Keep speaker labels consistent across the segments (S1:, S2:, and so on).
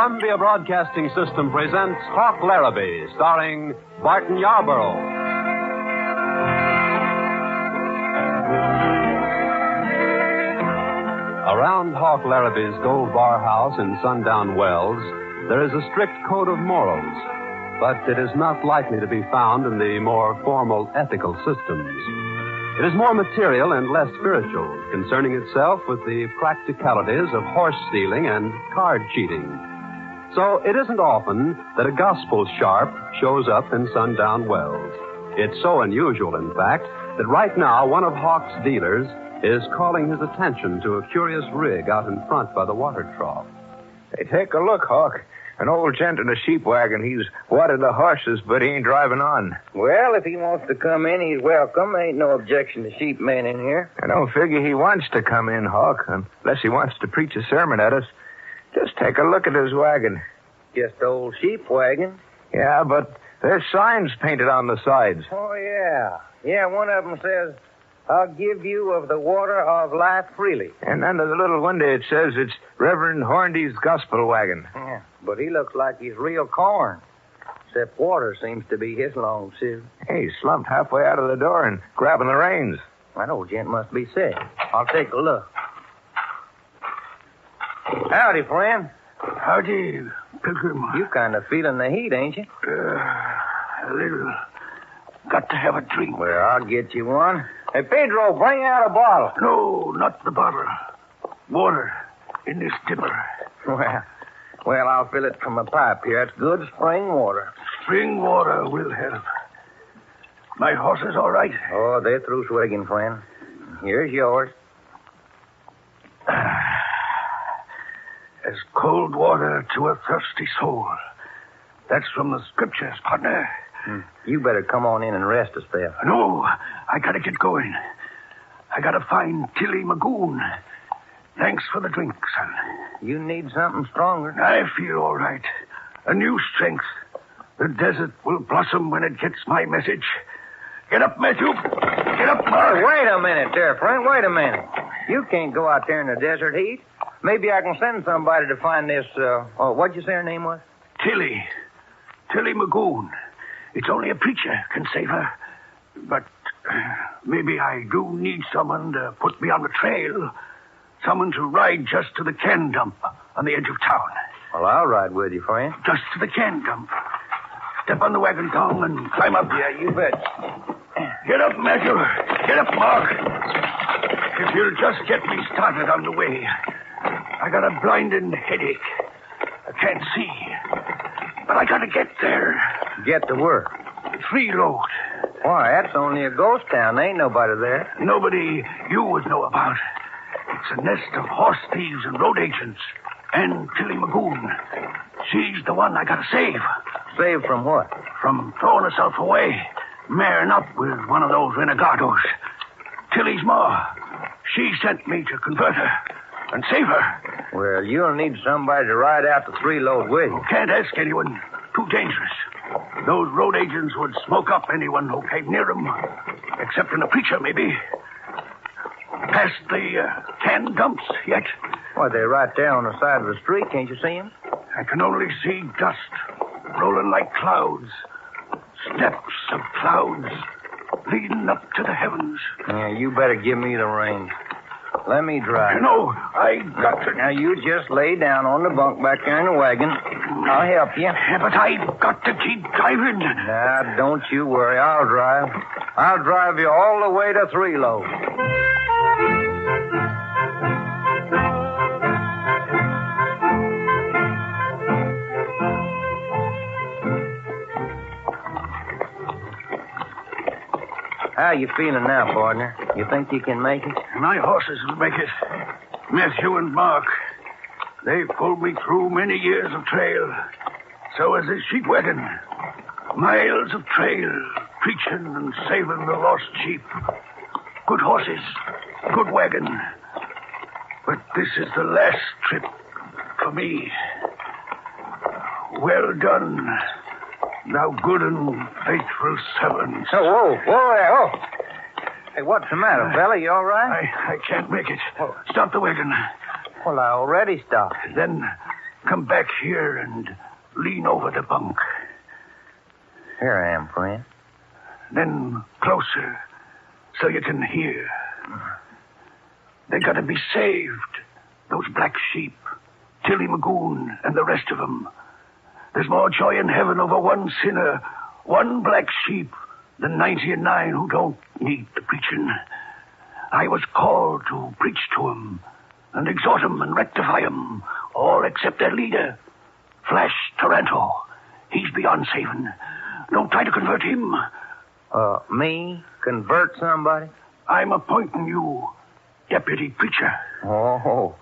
S1: Columbia Broadcasting System presents Hawk Larrabee, starring Barton Yarborough. Around Hawk Larrabee's Gold Bar House in Sundown Wells, there is a strict code of morals, but it is not likely to be found in the more formal ethical systems. It is more material and less spiritual, concerning itself with the practicalities of horse stealing and card cheating. So it isn't often that a gospel sharp shows up in Sundown Wells. It's so unusual, in fact, that right now one of Hawk's dealers is calling his attention to a curious rig out in front by the water trough.
S2: Hey, take a look, Hawk. An old gent in a sheep wagon. He's watered the horses, but he ain't driving on.
S3: Well, if he wants to come in, he's welcome. Ain't no objection to sheep men in here.
S2: I don't figure he wants to come in, Hawk, unless he wants to preach a sermon at us. Just take a look at his wagon.
S3: Just old sheep wagon.
S2: Yeah, but there's signs painted on the sides.
S3: Oh, yeah. Yeah, one of them says, I'll give you of the water of life freely.
S2: And under the little window it says it's Reverend Hornby's gospel wagon.
S3: Yeah, but he looks like he's real corn. Except water seems to be his long suit.
S2: Hey, he's slumped halfway out of the door and grabbing the reins.
S3: That old gent must be sick. I'll take a look. Howdy, friend.
S4: Howdy, Pilgrim.
S3: You kind of feeling the heat, ain't you?
S4: A little. Got to have a drink.
S3: Well, I'll get you one. Hey, Pedro, bring out a bottle.
S4: No, not the bottle. Water in this dipper.
S3: Well, I'll fill it from a pipe here. That's good spring water.
S4: Spring water will help. My horses all right?
S3: Oh, they're through swigging, friend. Here's yours.
S4: As cold water to a thirsty soul. That's from the scriptures, partner.
S3: You better come on in and rest a spell.
S4: No, I gotta get going. I gotta find Tilly Magoon. Thanks for the drink, son.
S3: You need something stronger.
S4: I feel all right. A new strength. The desert will blossom when it gets my message. Get up, Matthew. Get up, Mark.
S3: Hey, wait a minute there, friend. Wait a minute. You can't go out there in the desert heat. Maybe I can send somebody to find this, what'd you say her name was?
S4: Tilly. Tilly Magoon. It's only a preacher can save her. But maybe I do need someone to put me on the trail. Someone to ride just to the can dump on the edge of town.
S3: Well, I'll ride with you, friend.
S4: Just to the can dump. Step on the wagon tongue and climb up.
S3: Yeah, you bet.
S4: Get up, Matthew. Get up, Mark. If you'll just get me started on the way. I got a blinding headache. I can't see. But I gotta get there.
S3: Get to work.
S4: 3 load.
S3: Why, that's only a ghost town. There ain't nobody there.
S4: Nobody you would know about. It's a nest of horse thieves and road agents. And Tilly Magoon. She's the one I gotta save.
S3: Save from what?
S4: From throwing herself away. Marrying up with one of those renegados. Tilly's ma. She sent me to convert her and save her.
S3: Well, you'll need somebody to ride out the 3 load with you.
S4: Can't ask anyone. Too dangerous. Those road agents would smoke up anyone who came near them. Excepting a preacher, maybe. Past the can dumps yet?
S3: Why, they're right there on the side of the street. Can't you see them?
S4: I can only see dust rolling like clouds. Steps of clouds leading up to the heavens.
S3: Yeah, you better give me the reins. Let me drive.
S4: No, I got to...
S3: Now, you just lay down on the bunk back there in the wagon. I'll help you.
S4: Yeah, but I've got to keep driving.
S3: Now, don't you worry. I'll drive. I'll drive you all the way to 3 load. How you feeling now, partner? You think you can make it?
S4: My horses will make it. Matthew and Mark. They've pulled me through many years of trail. So has this sheep wagon. Miles of trail, preaching and saving the lost sheep. Good horses, good wagon. But this is the last trip for me. Well done, thou good and faithful servant.
S3: Oh, whoa there, oh. Hey, what's the matter, fella? You all right?
S4: I can't make it. Stop the wagon.
S3: Well, I already stopped.
S4: Then come back here and lean over the bunk.
S3: Here I am, friend.
S4: Then closer, so you can hear. They gotta be saved, those black sheep. Tilly Magoon and the rest of them. There's more joy in heaven over one sinner, one black sheep, than 99 who don't need the preaching. I was called to preach to 'em and exhort 'em and rectify 'em, all except their leader, Flash Taranto. He's beyond saving. Don't try to convert him.
S3: Me? Convert somebody?
S4: I'm appointing you deputy preacher.
S3: Oh,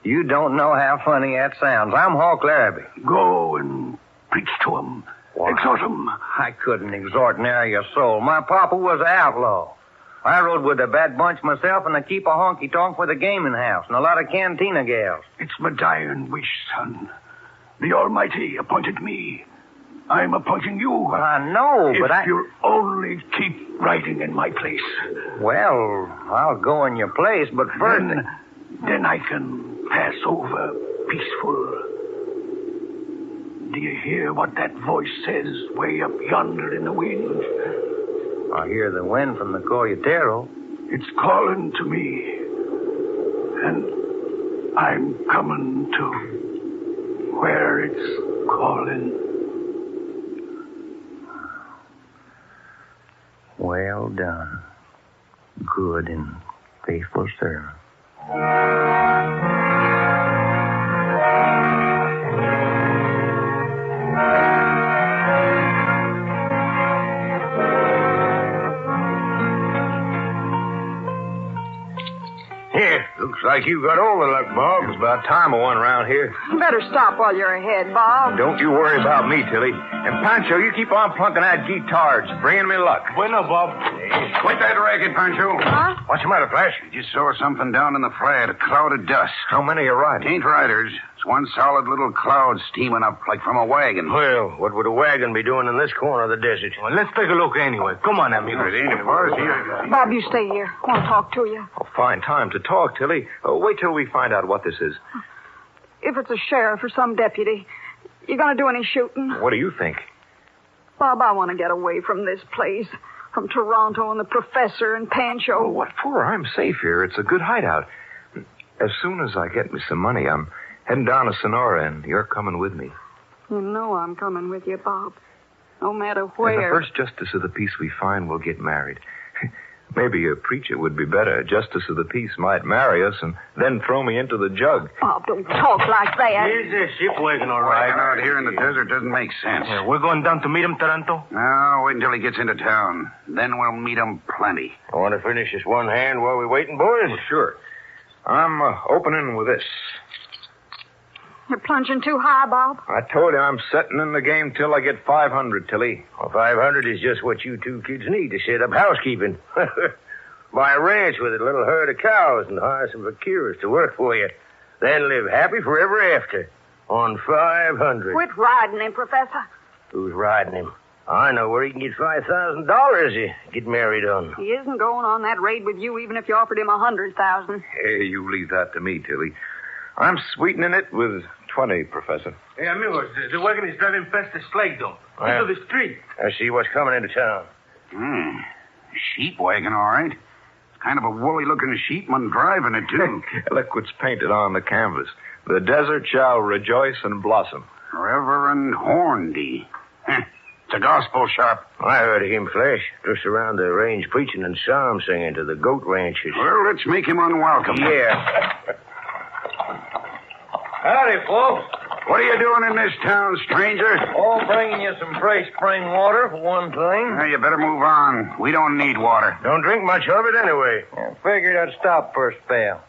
S3: you don't know how funny that sounds. I'm Hawk Larrabee.
S4: Go and preach to 'em.
S3: Why?
S4: Exhort 'em.
S3: I couldn't exhort nary a soul. My papa was an outlaw. I rode with a bad bunch myself, and I keep a honky-tonk with a gaming house and a lot of cantina gals.
S4: It's my dying wish, son. The Almighty appointed me. I'm appointing you.
S3: I know, but
S4: If you'll only keep riding in my place.
S3: Well, I'll go in your place, but first...
S4: Then I can pass over peaceful. Do you hear what that voice says way up yonder in the wind?
S3: I hear the wind from the Coyotero.
S4: It's calling to me. And I'm coming to where it's calling.
S3: Well done. Good and faithful servant.
S2: Here, looks like you got all the luck, Bob. It's about time I won around here.
S5: Better stop while you're ahead, Bob.
S2: Don't you worry about me, Tilly. And Pancho, you keep on plunking that guitar. It's bringing me luck.
S6: Bueno, Bob.
S4: Quit that racket, Pancho.
S5: Huh?
S2: What's the matter, Flash?
S4: Just saw something down in the flat, a cloud of dust.
S2: How many are riding?
S4: Ain't riders. It's one solid little cloud steaming up like from a wagon.
S2: Well, what would a wagon be doing in this corner of the desert?
S6: Well, let's take a look anyway. Come on, amigo.
S4: It ain't far as here.
S5: Bob, you stay here. I want to talk to you.
S2: Oh, fine time to talk, Tilly. Wait till we find out what this is.
S5: If it's a sheriff or some deputy, you going to do any shooting?
S2: What do you think?
S5: Bob, I want to get away from this place. From Toronto and the professor and Pancho.
S2: Oh, what for? I'm safe here. It's a good hideout. As soon as I get me some money, I'm heading down to Sonora, and you're coming with me.
S5: You know I'm coming with you, Bob. No matter
S2: And
S5: where.
S2: the first justice of the peace we find will get married. Maybe a preacher would be better. A justice of the peace might marry us and then throw me into the jug.
S5: Bob, don't talk like that.
S6: Here's a ship wagon, all right.
S4: Wagon out here in the desert doesn't make sense.
S6: Yeah, we're going down to meet him, Taranto.
S4: No, wait until he gets into town. Then we'll meet him plenty.
S2: I want to finish this one hand while we're waiting, boys? Well, sure. I'm opening with this.
S5: You're plunging too high, Bob.
S2: I told you I'm setting in the game till I get 500, Tilly. Well, 500 is just what you two kids need to set up housekeeping. Buy a ranch with a little herd of cows and hire some vaqueros to work for you. Then live happy forever after on 500.
S5: Quit riding him, Professor.
S2: Who's riding him? I know where he can get $5,000 to get married on.
S5: He isn't going on that raid with you even if you offered him 100,000.
S2: Hey, you leave that to me, Tilly. I'm sweetening it with 20, Professor.
S6: Hey, amigos, the wagon is driving past the slag dump.
S2: Yeah.
S6: Into the street.
S2: I see what's coming into town.
S4: Sheep wagon, all right. It's kind of a woolly-looking sheepman driving it, too.
S2: Look what's painted on the canvas. The desert shall rejoice and blossom.
S4: Reverend Hornby. It's a gospel sharp.
S2: I heard of him, Flash, just around the range preaching and psalm singing to the goat ranchers.
S4: Well, let's make him unwelcome.
S2: Yeah.
S3: Howdy, folks.
S4: What are you doing in this town, stranger?
S3: Oh, bringing you some fresh spring water, for one thing.
S4: Now, you better move on. We don't need water.
S2: Don't drink much of it anyway.
S3: I figured I'd stop for a spell.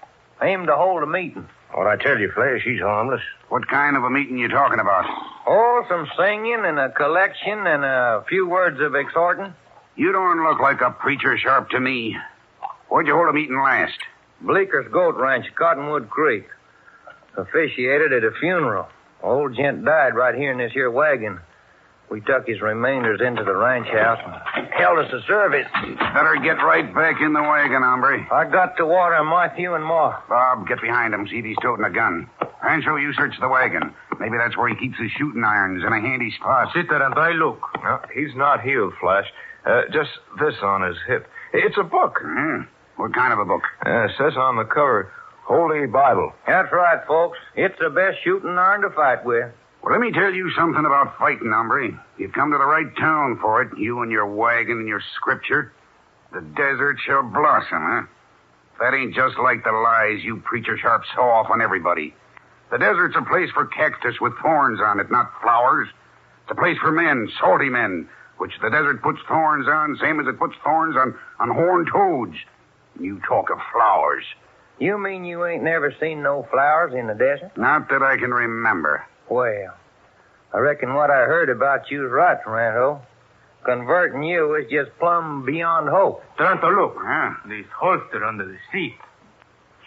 S3: Aim to hold a meeting.
S2: What I tell you, Flash, he's harmless.
S4: What kind of a meeting you talking about?
S3: Oh, some singing and a collection and a few words of exhorting.
S4: You don't look like a preacher sharp to me. Where'd you hold a meeting last?
S3: Bleeker's Goat Ranch, Cottonwood Creek. Officiated at a funeral. Old gent died right here in this here wagon. We took his remainders into the ranch house and held us a service.
S4: Better get right back in the wagon, hombre.
S3: I got to water Matthew and Ma.
S4: Bob, get behind him. See if he's toting a gun. Pancho, you search the wagon. Maybe that's where he keeps his shooting irons in a handy spot.
S6: Sit there and I look.
S7: No, he's not healed, Flash. Just this on his hip. It's a book.
S4: What kind of a book?
S7: It says on the cover, Holy Bible.
S3: That's right, folks. It's the best shooting iron to fight with.
S4: Well, let me tell you something about fighting, hombre. You've come to the right town for it, you and your wagon and your scripture. The desert shall blossom, huh? That ain't just like the lies you preacher sharps sow off on everybody. The desert's a place for cactus with thorns on it, not flowers. It's a place for men, salty men, which the desert puts thorns on, same as it puts thorns on horned toads. You talk of flowers.
S3: You mean you ain't never seen no flowers in the desert?
S4: Not that I can remember.
S3: Well, I reckon what I heard about you's right, Taranto. Converting you is just plumb beyond hope.
S6: Taranto, look.
S4: Huh?
S6: This holster under the seat.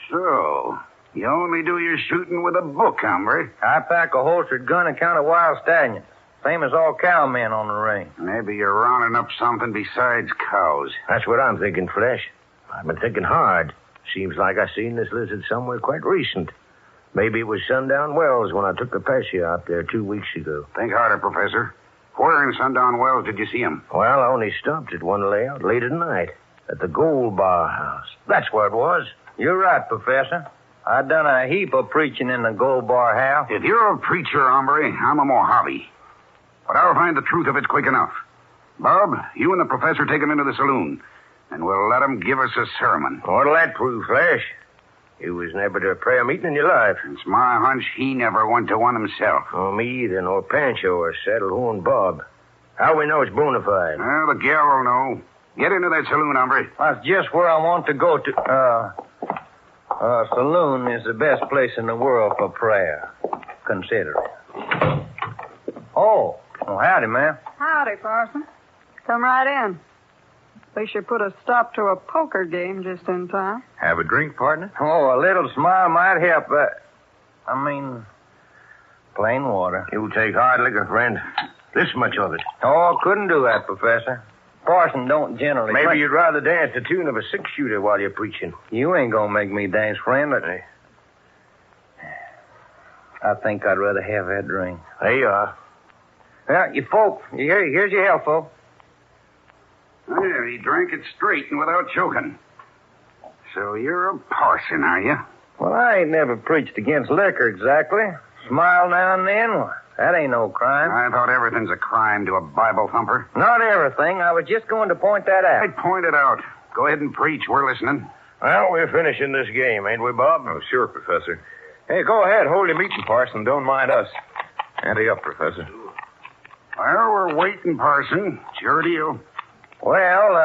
S4: So, you only do your shooting with a book, hombre.
S3: I pack a holstered gun and count of wild stallions. Same as all cowmen on the range.
S4: Maybe you're rounding up something besides cows.
S2: That's what I'm thinking, Flash. I've been thinking hard. Seems like I seen this lizard somewhere quite recent. Maybe it was Sundown Wells when I took the Pescia out there 2 weeks ago.
S4: Think harder, Professor. Where in Sundown Wells did you see him?
S2: Well, I only stopped at one layout late at night at the Gold Bar House. That's where it was.
S3: You're right, Professor. I done a heap of preaching in the Gold Bar House.
S4: If you're a preacher, hombre, I'm a Mojave. But I'll find the truth of it quick enough. Bob, you and the professor take him into the saloon, and we'll let him give us a sermon.
S2: What'll that prove, Flash? You was never to a prayer meeting in your life.
S4: It's my hunch he never went to one himself.
S2: Oh, me either, nor Pancho or Saddlehorn Bob. How we know it's bona fide?
S4: Well, the gal will know. Get into that saloon, hombre.
S3: That's just where I want to go to. Saloon is the best place in the world for prayer. Consider it. Oh, howdy, ma'am.
S5: Howdy, Parson. Come right in. They should put a stop to a poker game just in time.
S7: Have a drink, partner?
S3: Oh, a little smile might help. Plain water.
S2: You take hard liquor, friend. This much of it.
S3: Oh, couldn't do that, Professor. Parson don't generally...
S2: Maybe you'd rather dance the tune of a six-shooter while you're preaching.
S3: You ain't gonna make me dance, friend. I think I'd rather have that drink.
S2: There you are.
S3: Well, you folk, here's your health, folk.
S4: Well, he drank it straight and without choking. So you're a parson, are you?
S3: Well, I ain't never preached against liquor exactly. Smile now and then. Well, that ain't no crime.
S4: I thought everything's a crime to a Bible thumper.
S3: Not everything. I was just going to point that out.
S4: I'd point it out. Go ahead and preach. We're listening.
S2: Well, we're finishing this game, ain't we, Bob?
S7: Oh, sure, Professor. Hey, go ahead. Hold your meeting, Parson. Don't mind us. Ante up, Professor.
S4: Well, we're waiting, Parson. It's your deal.
S3: Well,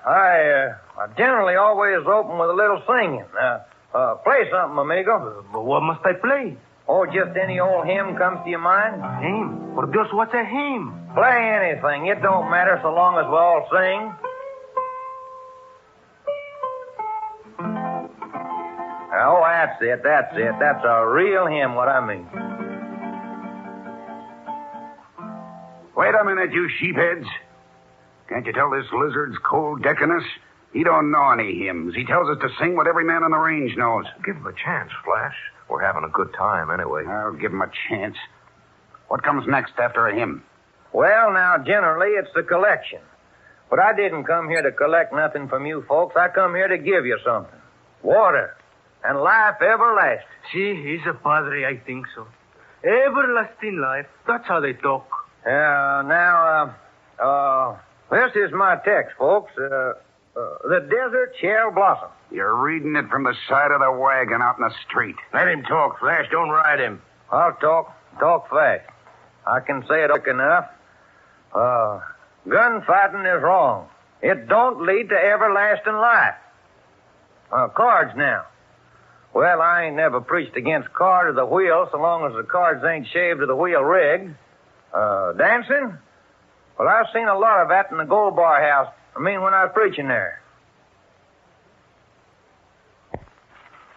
S3: I generally always open with a little singing. Play something, amigo.
S6: But what must I play?
S3: Oh, just any old hymn comes to your mind?
S6: Hymn? Por Dios, what's a hymn?
S3: Play anything. It don't matter so long as we all sing. Oh, that's it. That's a real hymn, what I mean.
S4: Wait a minute, you sheepheads. Can't you tell this lizard's cold decking us? He don't know any hymns. He tells us to sing what every man on the range knows.
S7: Give him a chance, Flash. We're having a good time anyway.
S4: I'll give him a chance. What comes next after a hymn?
S3: Well, now, generally, it's the collection. But I didn't come here to collect nothing from you folks. I come here to give you something. Water. And life everlasting.
S6: See, he's a padre, I think so. Everlasting life. That's how they talk.
S3: This is my text, folks. The desert shall blossom.
S4: You're reading it from the side of the wagon out in the street.
S2: Let him talk, Flash. Don't ride him.
S3: I'll talk fast. I can say it quick enough. Gunfighting is wrong. It don't lead to everlasting life. Cards now. Well, I ain't never preached against card or the wheel so long as the cards ain't shaved or the wheel rigged. Dancing? Well, I've seen a lot of that in the Gold Bar House. I mean, when I was preaching there.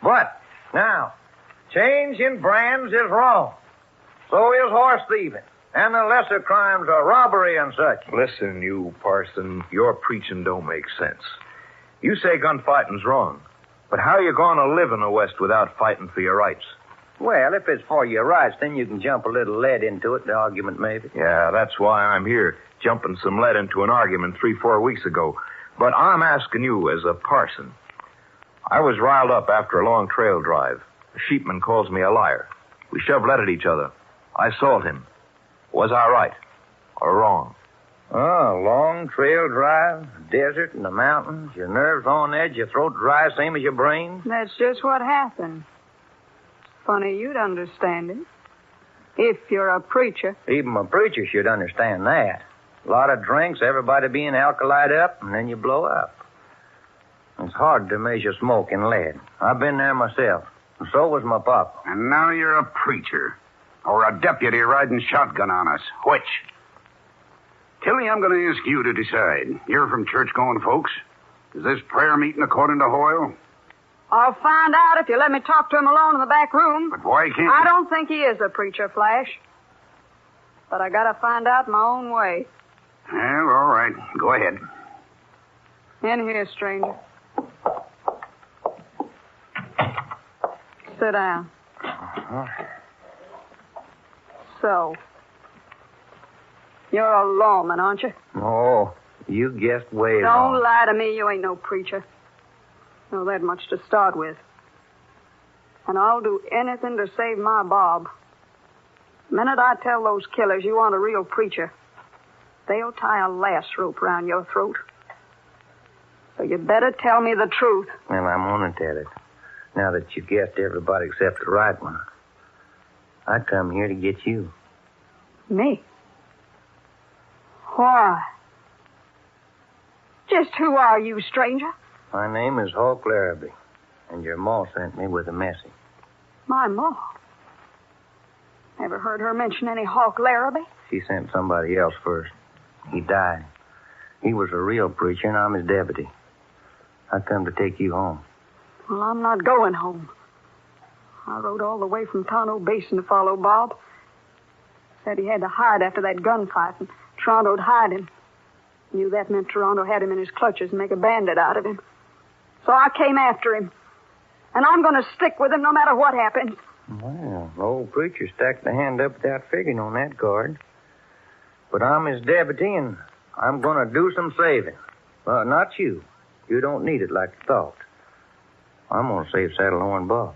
S3: But, now, change in brands is wrong. So is horse thieving. And the lesser crimes are robbery and such.
S7: Listen, you parson, your preaching don't make sense. You say gunfighting's wrong, but how are you going to live in the West without fighting for your rights?
S3: Well, if it's for your rights, then you can jump a little lead into it, the argument maybe.
S7: Yeah, that's why I'm here, jumping some lead into an argument 3-4 weeks ago. But I'm asking you as a parson. I was riled up after a long trail drive. A sheepman calls me a liar. We shove lead at each other. I assault him. Was I right or wrong?
S3: Oh, long trail drive, desert in the mountains, your nerves on edge, your throat dry, same as your brain.
S5: That's just what happened. Funny you'd understand it. If you're a preacher.
S3: Even a preacher should understand that. A lot of drinks, everybody being alkalied up, and then you blow up. It's hard to measure smoke in lead. I've been there myself, and so was my pop.
S4: And now you're a preacher. Or a deputy riding shotgun on us. Which? Tilly, I'm going to ask you to decide. You're from church-going folks. Is this prayer meeting according to Hoyle?
S5: I'll find out if you let me talk to him alone in the back room.
S4: But why can't
S5: I don't think he is a preacher, Flash. But I gotta find out my own way.
S4: Well, all right. Go ahead.
S5: In here, stranger. Sit down. So, you're a lawman, aren't you?
S3: Oh, you guessed way
S5: Don't
S3: wrong.
S5: lie to me. You ain't no preacher. No, that much to start with. And I'll do anything to save my Bob. The minute I tell those killers you want a real preacher, they'll tie a lass rope around your throat. So you better tell me the truth.
S3: Well, I'm going to tell it. Now that you've guessed everybody except the right one. I come here to get you.
S5: Me? Why? Just who are you, stranger?
S3: My name is Hawk Larrabee, and your ma sent me with a message.
S5: My ma? Never heard her mention any Hawk Larrabee.
S3: She sent somebody else first. He died. He was a real preacher, and I'm his deputy. I come to take you home.
S5: Well, I'm not going home. I rode all the way from Tonto Basin to follow Bob. Said he had to hide after that gunfight, and Toronto'd hide him. Knew that meant Toronto had him in his clutches and make a bandit out of him. So I came after him. And I'm going to stick with him no matter what happens.
S3: Well, the old preacher stacked the hand up without figuring on that card. But I'm his deputy, and I'm going to do some saving. Well, not you. You don't need it like you thought. I'm going to save Saddlehorn Bob.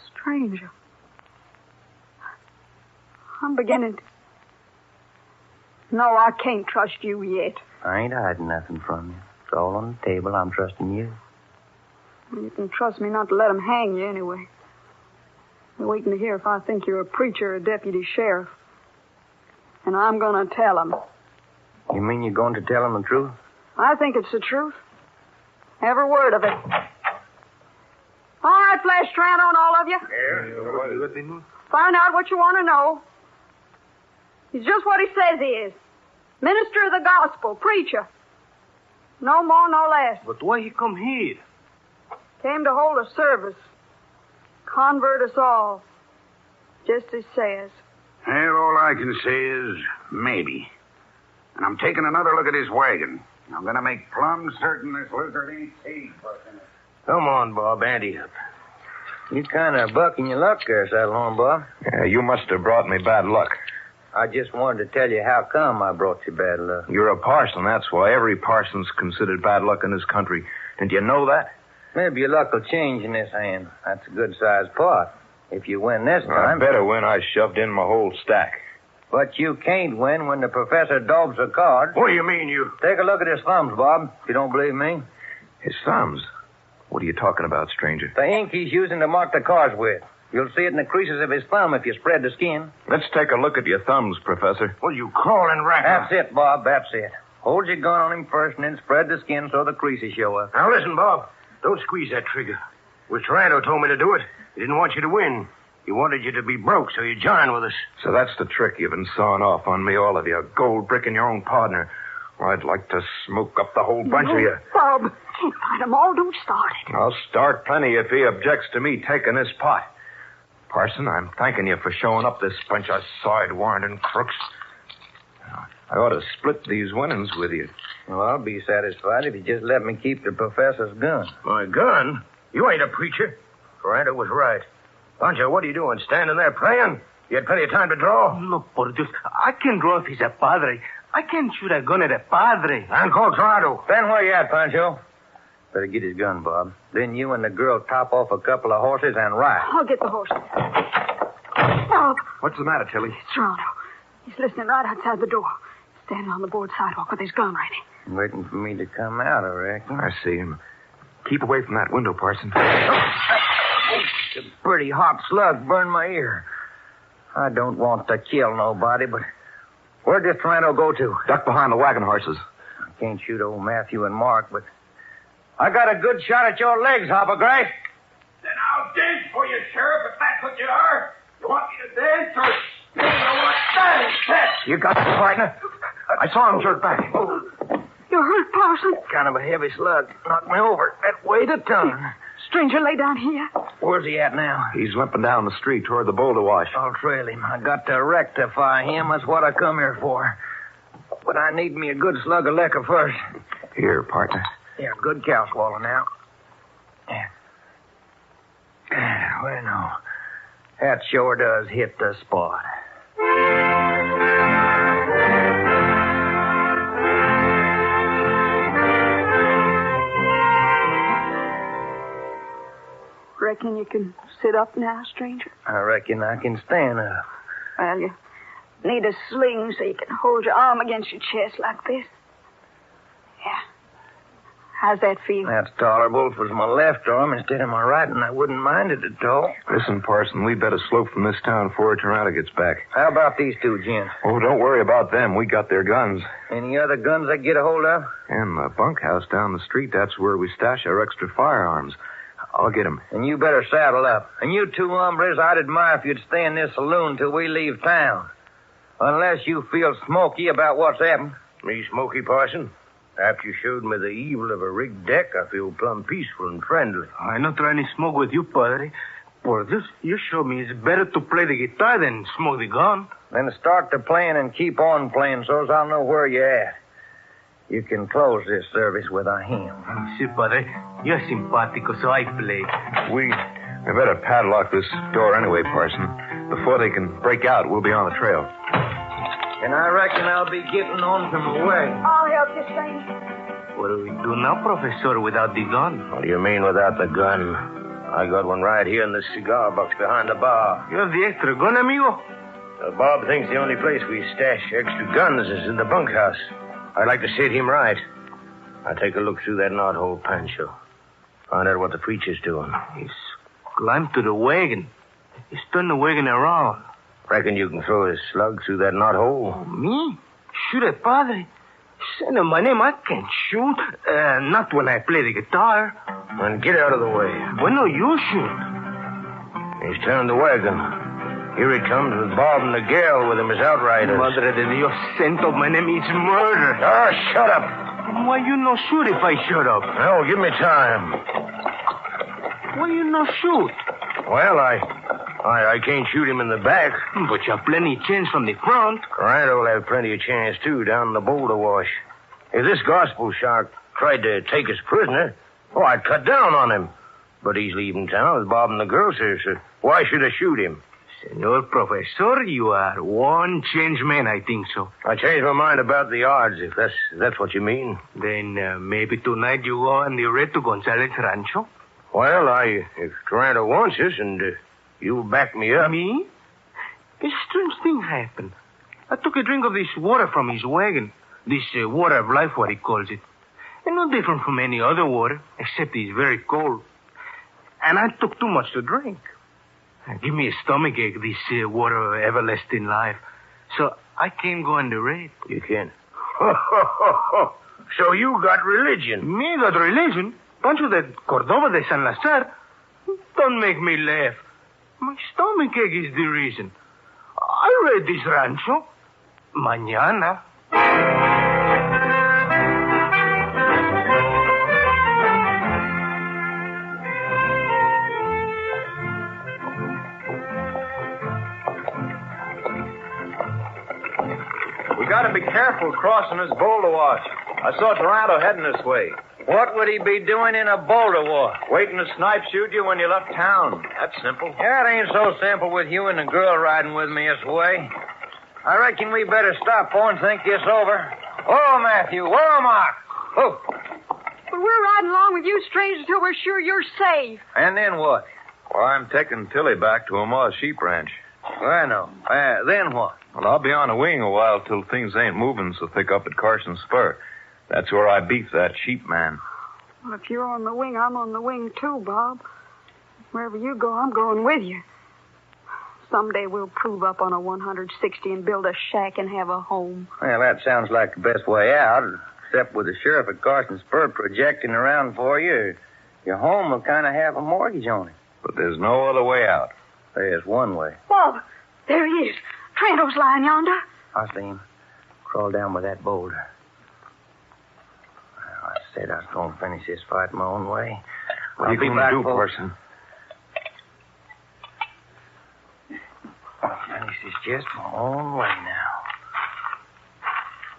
S5: Stranger. I'm beginning to... No, I can't trust you yet.
S3: I ain't hiding nothing from you. It's all on the table. I'm trusting you.
S5: You can trust me not to let him hang you anyway. They're waiting to hear if I think you're a preacher or a deputy sheriff. And I'm going to tell them.
S3: You mean you're going to tell them the truth?
S5: I think it's the truth. Every word of it. All right, Flash Trant on all of you. Find out what you want to know. He's just what he says he is. Minister of the gospel, preacher. No more, no less.
S6: But why he come here?
S5: Came to hold a service. Convert us all. Just as says.
S4: Well, all I can say is maybe. And I'm taking another look at his wagon. I'm going to make plumb certain this lizard ain't seed busting it.
S2: Come on, Bob. Ante up.
S3: You kind of bucking your luck there, Saddlehorn Bob.
S7: Yeah, you must have brought me bad luck.
S3: I just wanted to tell you how come I brought you bad luck.
S7: You're a parson, that's why. Every parson's considered bad luck in this country. Didn't you know that?
S3: Maybe your luck will change in this hand. That's a good-sized pot. If you win this
S7: I
S3: time...
S7: better win. I shoved in my whole stack.
S3: But you can't win when the professor daubs a card.
S2: What do you mean, you?
S3: Take a look at his thumbs, Bob, if you don't believe me.
S7: His thumbs? What are you talking about, stranger?
S3: The ink he's using to mark the cards with. You'll see it in the creases of his thumb if you spread the skin.
S7: Let's take a look at your thumbs, Professor.
S2: Well, you crawling rat.
S3: That's it, Bob, that's it. Hold your gun on him first and then spread the skin so the creases show up.
S2: Now, listen, Bob. Don't squeeze that trigger. Well, Toronto told me to do it. He didn't want you to win. He wanted you to be broke, so you join with us.
S7: So that's the trick you've been sawing off on me, all of you. A gold brick in your own partner. Well, I'd like to smoke up the whole bunch of you.
S5: Bob, can't fight 'em all. Don't start it.
S7: I'll start plenty if he objects to me taking this pot. Parson, I'm thanking you for showing up this bunch of side-warning crooks. I ought to split these winnings with you.
S3: Well, I'll be satisfied if you just let me keep the professor's gun.
S2: My gun? You ain't a preacher. Toronto was right. Pancho, what are you doing? Standing there praying? You had plenty of time to draw?
S6: No, por Dios. I can draw if he's a padre. I can't shoot a gun at a padre.
S2: And call Toronto.
S3: Ben, where you at, Pancho? Better get his gun, Bob. Then you and the girl top off a couple of horses and ride.
S5: I'll get the horses. Bob,
S7: What's the matter, Tilly?
S5: it's Toronto. He's listening right outside the door. Standing on the board sidewalk with his gun ready.
S3: Waiting for me to come out, I reckon.
S7: I see him. Keep away from that window, Parson.
S3: A pretty hot slug burned my ear. I don't want to kill nobody, but where'd this Toronto go to?
S7: Duck behind the wagon horses.
S3: I can't shoot old Matthew and Mark, but I got a good shot at your legs, Hopper Gray.
S4: Then I'll dance for you, Sheriff, if that's what you are. You want me to dance or... You know what that is,
S7: You got the partner. I saw him jerk back.
S5: You're hurt, Parson.
S3: Kind of a heavy slug. Knocked me over. That weighed a ton.
S5: Stranger, lay down here.
S3: Where's he at now?
S7: He's limping down the street toward the boulder wash.
S3: I'll trail him. I got to rectify him. That's what I come here for. But I need me a good slug of liquor first.
S7: Here, partner.
S3: Yeah, good cow swallow now. Yeah. Well, no. That sure does hit the spot.
S5: Reckon you can sit up now, stranger?
S3: I reckon I can stand up.
S5: Well, you need a sling so you can hold your arm against your chest like this. Yeah. How's that feel?
S3: That's tolerable. If it was my left arm instead of my right, and I wouldn't mind it at all.
S7: Listen, Parson, we better slope from this town before Toronto gets back.
S3: How about these two gents?
S7: Oh, don't worry about them. We got their guns.
S3: Any other guns I get a hold of?
S7: And the bunkhouse down the street, that's where we stash our extra firearms. I'll get 'em.
S3: And you better saddle up. And you two hombres, I'd admire if you'd stay in this saloon till we leave town. Unless you feel smoky about what's happened.
S2: Me smoky, Parson? After you showed me the evil of a rigged deck, I feel plumb peaceful and friendly.
S6: I not try any smoke with you, padre. Por Dios, you showed me it's better to play the guitar than smoke the gun.
S3: Then start the playing and keep on playing so's I'll know where you're at. You can close this service with a hymn.
S6: Si, padre. You're simpático, so I play.
S7: We better padlock this door anyway, Parson. Before they can break out, we'll be on the trail.
S3: And I reckon I'll be getting on from the way.
S5: I'll help you, stranger.
S6: What do we do now, Professor, without the gun?
S2: What do you mean without the gun? I got one right here in the cigar box behind the bar.
S6: You have the extra gun, amigo?
S2: Bob thinks the only place we stash extra guns is in the bunkhouse. I'd like to set him right. I'll take a look through that knothole, Pancho. Find out what the preacher's doing.
S6: He's climbed to the wagon. He's turned the wagon around.
S2: Reckon you can throw a slug through that knothole?
S6: Me? Shoot at padre? Son of my name, I can't shoot. Not when I play the guitar.
S2: Then get out of the way.
S6: When no, you shoot.
S2: He's turned the wagon. Here he comes with Bob and the gal with him as outriders.
S6: Madre de Dios, santo, my name is murder.
S2: Ah, shut up.
S6: Why you no shoot if I shut up?
S2: No, give me time.
S6: Why you no shoot?
S2: Well, I can't shoot him in the back.
S6: But you have plenty chance from the front.
S2: Toronto will have plenty of chance, too, down in the boulder wash. If this gospel shark tried to take us prisoner, I'd cut down on him. But he's leaving town with Bob and the girls here, so why should I shoot him?
S6: Senor Professor, you are one changed man, I think so.
S2: I changed my mind about the odds, if that's what you mean.
S6: Then maybe tonight you go on the raid to Gonzales Rancho?
S2: Well, if Toronto wants us and you'll back me up.
S6: Me? A strange thing happened. I took a drink of this water from his wagon. This water of life, what he calls it. And no different from any other water, except it's very cold. And I took too much to drink. Give me a stomachache, this water of everlasting life. So I can't go on the raid.
S2: You can't. So you got religion.
S6: Me got religion? Pancho de Cordova de San Lazar? Don't make me laugh. My stomachache is the reason. I read this rancho. Mañana.
S7: We gotta be careful crossing this boulder wash. I saw Toronto heading this way.
S3: What would he be doing in a Boulder War?
S7: Waiting to snipe shoot you when you left town. That's simple.
S3: Yeah, it ain't so simple with you and the girl riding with me this way. I reckon we better stop for and think this over. Whoa, Matthew. Whoa, Mark. Whoa.
S5: But we're riding along with you, stranger, till we're sure you're safe.
S3: And then what?
S7: Well, I'm taking Tilly back to Omaha's sheep ranch.
S3: I know. Then what?
S7: Well, I'll be on the wing a while till things ain't moving so thick up at Carson Spur. That's where I beat that sheep man.
S5: Well, if you're on the wing, I'm on the wing too, Bob. Wherever you go, I'm going with you. Someday we'll prove up on a 160 and build a shack and have a home.
S3: Well, that sounds like the best way out, except with the sheriff at Carson Spur projecting around for you. Your home will kind of have a mortgage on it.
S7: But there's no other way out.
S3: There's one way.
S5: Bob, there he is. Trento's lying yonder.
S3: I see him. Crawl down with that boulder. Well, I said I was going to finish this fight my own way.
S7: What are you going to do, Parson?
S3: I'll finish this just my own way now.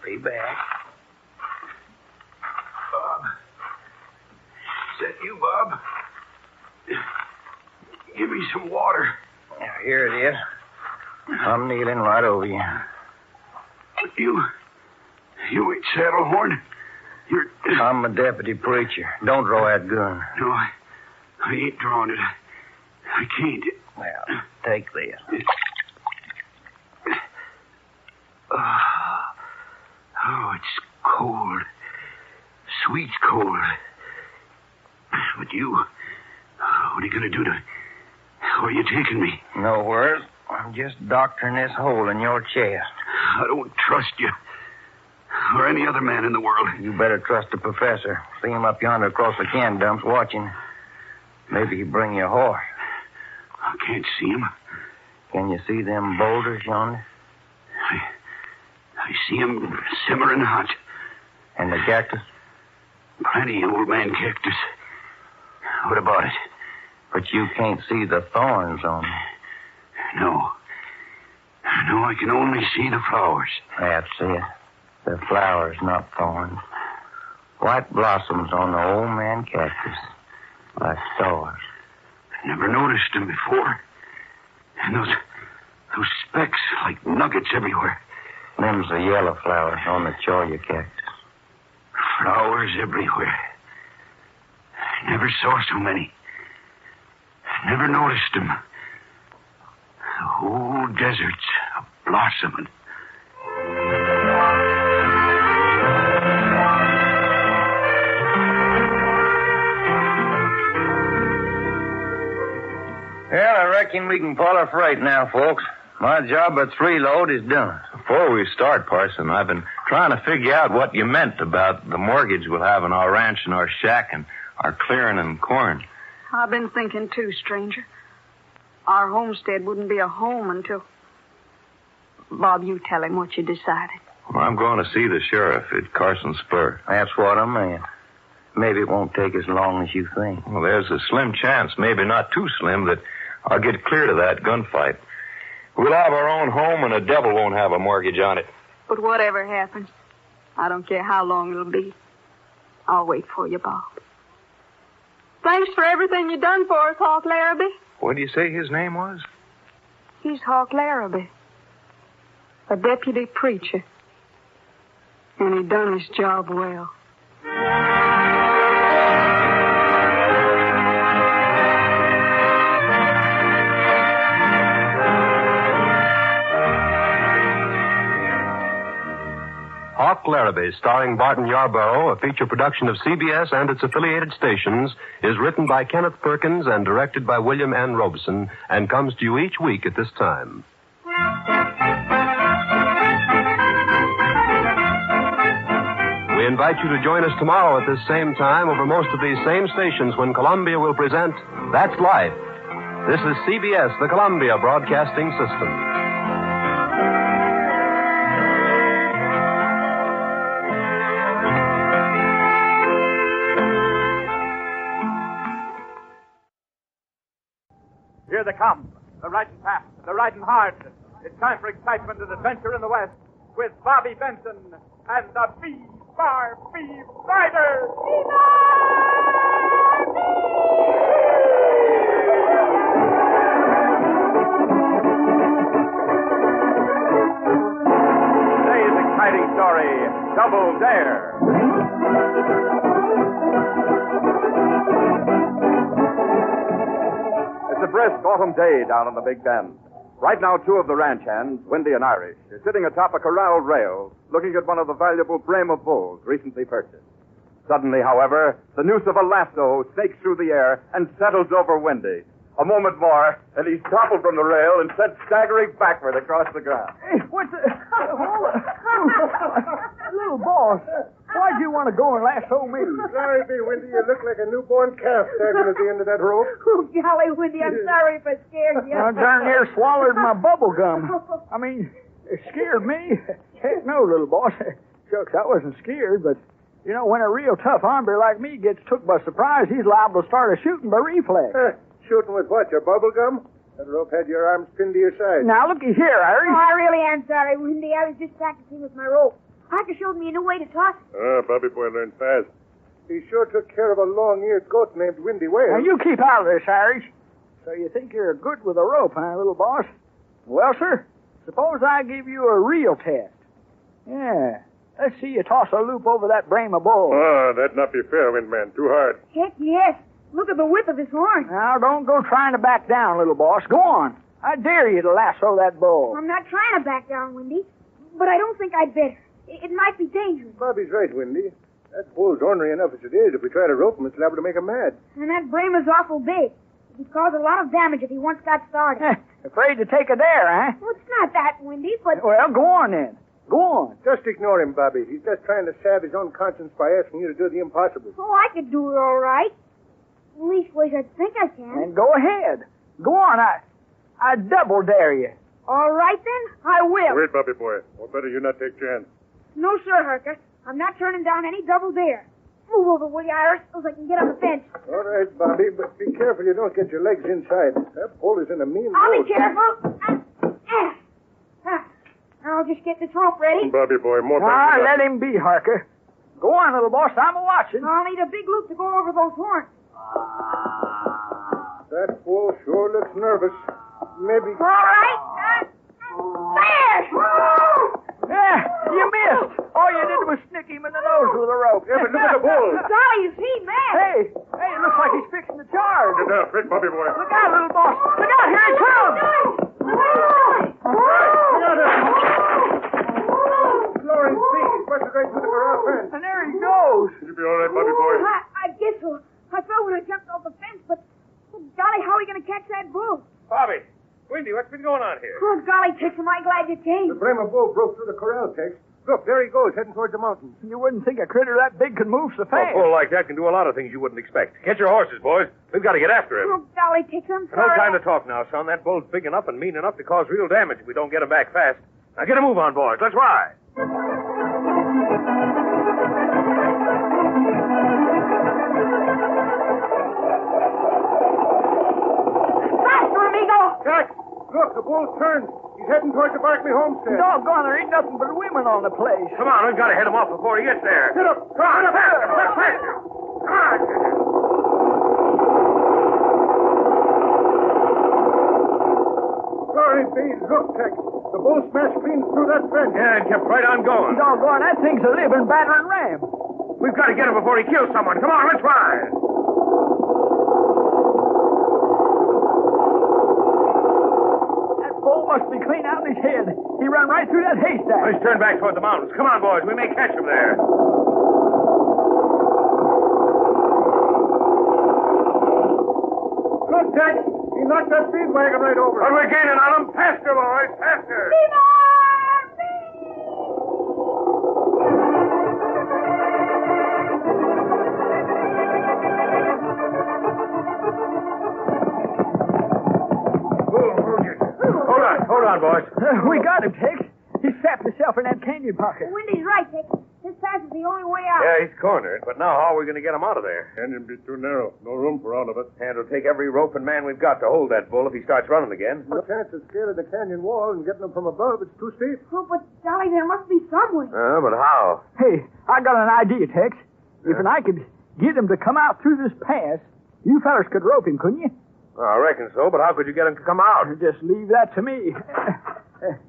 S3: Be back.
S4: Bob. Is that you, Bob? Give me some water.
S3: Now, here it is. I'm kneeling right over you.
S4: But you ain't Saddlehorn. You're...
S3: I'm a deputy preacher. Don't draw that gun.
S4: No, I ain't drawing it. I can't.
S3: Well, take this.
S4: Oh, it's cold. Sweet cold. But you... What are you going to do to... Where are you taking me?
S3: Nowhere. I'm just doctoring this hole in your chest.
S4: I don't trust you. Or any other man in the world.
S3: You better trust the professor. See him up yonder across the can dumps watching. Maybe he'll bring you a horse.
S4: I can't see him.
S3: Can you see them boulders yonder?
S4: I see him simmering hot.
S3: And the cactus?
S4: Plenty, old man cactus. What about it?
S3: But you can't see the thorns on them.
S4: No. No, I can only see the flowers.
S3: That's it. The flowers, not thorns. White blossoms on the old man cactus. Like stars.
S4: Never noticed them before. And those specks like nuggets everywhere.
S3: Them's the yellow flowers on the cholla cactus.
S4: Flowers everywhere. I never saw so many. I never noticed them. The whole desert's a-blossoming.
S3: Well, I reckon we can pull our freight now, folks. My job at 3 load is done.
S7: Before we start, Parson, I've been trying to figure out what you meant about the mortgage we'll have on our ranch and our shack and our clearing and corn.
S5: I've been thinking, too, stranger. Our homestead wouldn't be a home until... Bob, you tell him what you decided.
S7: Well, I'm going to see the sheriff at Carson Spur.
S3: That's what I meant. Maybe it won't take as long as you think.
S7: Well, there's a slim chance, maybe not too slim, that I'll get clear to that gunfight. We'll have our own home, and the devil won't have a mortgage on it.
S5: But whatever happens, I don't care how long it'll be. I'll wait for you, Bob. Thanks for everything you done for us, Hawk Larrabee.
S7: What do you say his name was?
S5: He's Hawk Larrabee, a deputy preacher. And he done his job well.
S1: Hawk Larrabee, starring Barton Yarborough, a feature production of CBS and its affiliated stations, is written by Kenneth Perkins and directed by William N. Robeson, and comes to you each week at this time. We invite you to join us tomorrow at this same time over most of these same stations when Columbia will present That's Life. This is CBS, the Columbia Broadcasting System.
S8: Here they come. They're riding fast. They're riding hard. It's time for excitement and adventure in the West with Bobby Benson and the Bee bar, beef, cider. Today's exciting story, Double Dare. It's a brisk autumn day down on the Big Bend. Right now, two of the ranch hands, Windy and Irish, are sitting atop a corral rail looking at one of the valuable Brahma bulls recently purchased. Suddenly, however, the noose of a lasso snakes through the air and settles over Windy. A moment more, and he's toppled from the rail and sent staggering backward across the ground.
S4: Hey, what's the... Little boss, why'd you want to go and lasso me?
S9: Sorry, B. Windy. You look like a newborn calf staggering at the end of that rope.
S5: Oh, golly, Windy, I'm sorry if I scared you.
S4: I darn near swallowed my bubble gum. I mean, it scared me. Heck no, little boss. Shucks, I wasn't scared, but, you know, when a real tough hombre like me gets took by surprise, he's liable to start a shooting by reflex.
S9: Shooting with what, your bubble gum? That rope had your arms pinned to your side.
S4: Now, looky here, Irish.
S5: Oh, I really am sorry, Windy. I was just practicing with my rope. Parker showed me a new way to toss it.
S9: Bobby boy learned fast. He sure took care of a long-eared goat named Windy Whale.
S4: Now, you keep out of this, Irish. So you think you're good with a rope, huh, little boss? Well, sir, suppose I give you a real test. Yeah. Let's see you toss a loop over that Brahma bull.
S9: Oh, that'd not be fair, Windman. Too hard.
S5: Heck, yes. Look at the whip of his horn.
S4: Now, don't go trying to back down, little boss. Go on. I dare you to lasso that bull.
S5: I'm not trying to back down, Windy. But I don't think I'd better. It might be dangerous.
S9: Bobby's right, Windy. That bull's ornery enough as it is. If we try to rope him, it's liable to make him mad.
S5: And that Brahma's awful big. It'd cause a lot of damage if he once got started.
S4: Afraid to take a dare, huh?
S5: Well, it's not that, Windy, but...
S4: Well, go on then. Go on.
S9: Just ignore him, Bobby. He's just trying to salve his own conscience by asking you to do the impossible.
S5: Oh, I could do it all right. Leastways, I think I can.
S4: And go ahead. Go on. I double dare you.
S5: All right, then. I will.
S9: Wait, Bobby boy. Or better you not take chance.
S5: No, sir, Herker. I'm not turning down any double dare. Move over, will you, Iris, so I can get on the fence.
S9: All right, Bobby, but be careful you don't get your legs inside. That bull is in a mean
S5: I'll
S9: mood.
S5: be careful. I'll just get this rope ready.
S9: Bobby boy, more
S4: Let him be, Harker. Go on, little boss. I'm a-watching.
S5: I'll need a big loop to go over those horns.
S9: That bull sure looks nervous. Maybe...
S5: All right. There!
S4: Yeah, you missed. All you did was snick him in the nose with a rope.
S9: Yeah, but look at the bull.
S5: Golly, is he mad?
S4: Hey, it looks like he's fixing to charge.
S9: Get down, quick, Bobby boy.
S4: Look out, little boss. Look out, here he comes.
S9: Lowering speed. He's busted right through the corral fence.
S4: And there he goes.
S9: You'll be all right, Bobby boy.
S5: I guess so. I fell when I jumped off the fence, but golly, how are we going to catch that bull?
S8: Bobby, Windy, what's been going on here?
S5: Oh, golly, Tex, am I glad you
S9: The
S5: came.
S9: Brahma bull broke through the corral, Tex. Look, there he goes, heading towards the mountains.
S4: You wouldn't think a critter that big could move so fast.
S8: A bull like that can do a lot of things you wouldn't expect. Get your horses, boys. We've got to get after him.
S5: Oh, golly, Tex, I'm
S8: No
S5: sorry.
S8: time to talk now, son. That bull's big enough and mean enough to cause real damage if we don't get him back fast. Now get a move on, boys. Let's ride.
S5: Faster, amigo!
S9: Tex, look, the bull's turned. He's heading towards the Barkley homestead.
S4: Doggone, there ain't nothing but women on the place.
S8: Come on, we've got to head him off before he gets there.
S9: Get up.
S8: Come on, faster, faster. Come on.
S9: Sorry, Bean. Look, Tex. The bull smashed clean through that fence.
S8: Yeah, and kept right on going.
S4: Doggone, that thing's a living battering ram.
S8: We've got to get him before he kills someone. Come on, let's ride.
S4: That bull must be clean out of his head. He run right through that haystack.
S8: Let's turn back toward the mountains. Come on, boys. We may catch him there.
S9: Look, Tex. He knocked that feed wagon right over.
S8: But we're gaining on him. Faster, boys, faster. Hold on, boys.
S4: We got him, Tex. He strapped himself in that canyon pocket.
S5: Windy's right, Tex. This
S10: pass is the only way out.
S2: Yeah, he's cornered, but now how are we going to get him out of there?
S9: Canyon be too narrow. No room for all of us.
S2: And it'll take every rope and man we've got to hold that bull if he starts running again.
S9: The chance of scaling the canyon wall and getting him from above, it's too steep.
S10: Oh, but, Dolly, there must be some way.
S2: But how?
S11: Hey, I got an idea, Tex. If I could get him to come out through this pass, you fellers could rope him, couldn't you?
S2: I reckon so, but how could you get him to come out?
S11: Just leave that to me.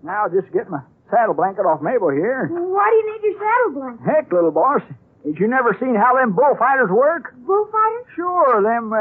S11: Now I'll just get my saddle blanket off Mabel here.
S10: Why do you need your saddle blanket?
S11: Heck, little boss, ain't you never seen how them bullfighters work?
S10: Bullfighters?
S11: Sure, them,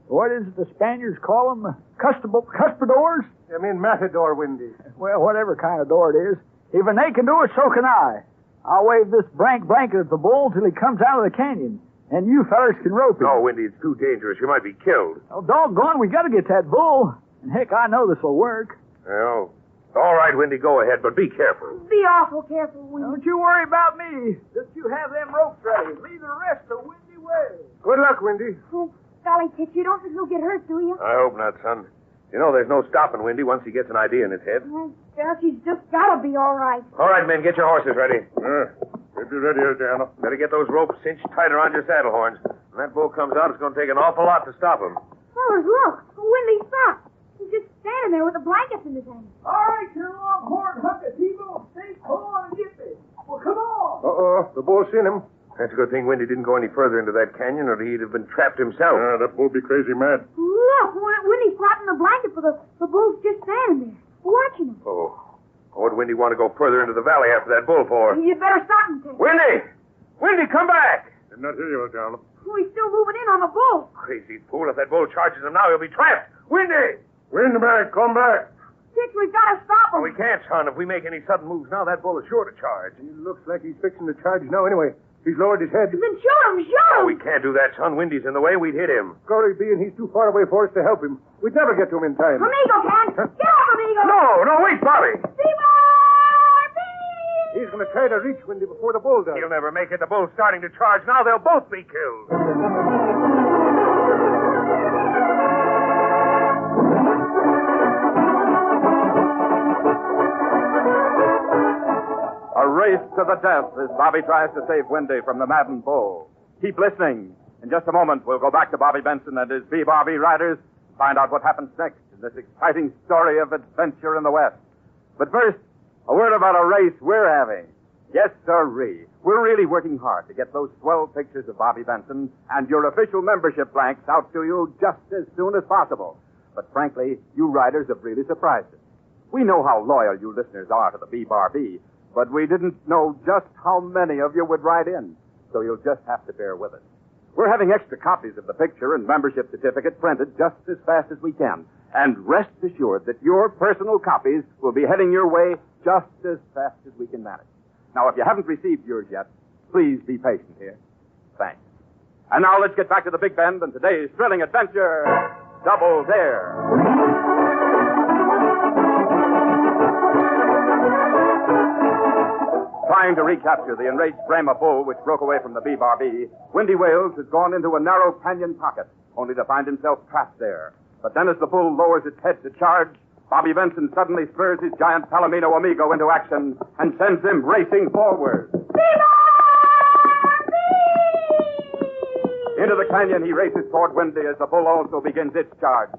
S11: what is it the Spaniards call them? Cuspidors?
S9: You mean matador, Windy?
S11: Well, whatever kind of door it is. If they can do it, so can I. I'll wave this blanket at the bull till he comes out of the canyon. And you fellers can rope him.
S2: No, Windy, it's too dangerous. You might be killed.
S11: Oh, doggone, we gotta get that bull. And heck, I know this'll work.
S2: Well, all right, Windy, go ahead, but be careful.
S10: Be awful careful, Windy.
S11: Don't you worry about me. Just you have them ropes ready. Leave the rest to Windy way.
S9: Good luck, Windy.
S10: Oh, Dolly, Titch, you don't think he'll get hurt, do you?
S2: I hope not, son. You know, there's no stopping Windy once he gets an idea in his head.
S10: Gosh, he's just gotta be all right.
S2: All right, men, get your horses ready.
S9: We'll be ready, Elgiano.
S2: Better get those ropes cinched tight around your saddle horns. When that bull comes out, it's going to take an awful lot to stop him.
S10: Fellas, look. Windy stopped. He's just standing there with the blankets in his hand.
S11: All right, you longhorn huckativo. Stay cool and get me. Well, come on.
S9: Uh-oh, the bull's seen him.
S2: That's a good thing Windy didn't go any further into that canyon, or he'd have been trapped himself.
S9: That bull be crazy mad.
S10: Look, Windy's flapping the blanket for the bull's just standing there, watching him.
S2: Oh. What would Windy want to go further into the valley after that bull for?
S10: You better stop him, Titch.
S2: Windy! Windy, come back!
S9: Did not hear you, Elgiano.
S10: Oh, he's still moving in on the bull.
S2: Crazy fool. If that bull charges him now, he'll be trapped. Windy!
S9: Windbag, come back.
S10: Titch, we've got to stop him.
S2: Oh, we can't, son. If we make any sudden moves now, that bull is sure to charge.
S9: He looks like he's fixing to charge now anyway. He's lowered his head.
S10: Then shoot him, shoot
S2: Oh,
S10: him.
S2: we can't do that, son. Windy's in the way. We'd hit him.
S9: Glory be, and he's too far away for us to help him. We'd never get to him in time.
S10: Amigo can. Get off, Amigo.
S2: No, wait, Bobby.
S9: He's going to try to reach Windy before the bull does.
S2: He'll never make it. The bull's starting to charge now. They'll both be killed.
S8: A race to the death as Bobby tries to save Windy from the maddened bull. Keep listening. In just a moment, we'll go back to Bobby Benson and his B-Barbie riders, find out what happens next in this exciting story of adventure in the West. But first, a word about a race we're having. Yes, sirree. We're really working hard to get those swell pictures of Bobby Benson and your official membership blanks out to you just as soon as possible. But frankly, you riders have really surprised us. We know how loyal you listeners are to the B-Barbie, but we didn't know just how many of you would write in. So you'll just have to bear with us. We're having extra copies of the picture and membership certificate printed just as fast as we can. And rest assured that your personal copies will be heading your way just as fast as we can manage. Now, if you haven't received yours yet, please be patient here. Thanks. And now let's get back to the Big Bend and today's thrilling adventure, Double Dare. Trying to recapture the enraged Brahma bull which broke away from the B-Barbie, Windy Wales has gone into a narrow canyon pocket, only to find himself trapped there. But then as the bull lowers its head to charge, Bobby Benson suddenly spurs his giant Palomino amigo into action and sends him racing forward. Into the canyon he races toward Windy as the bull also begins its charge.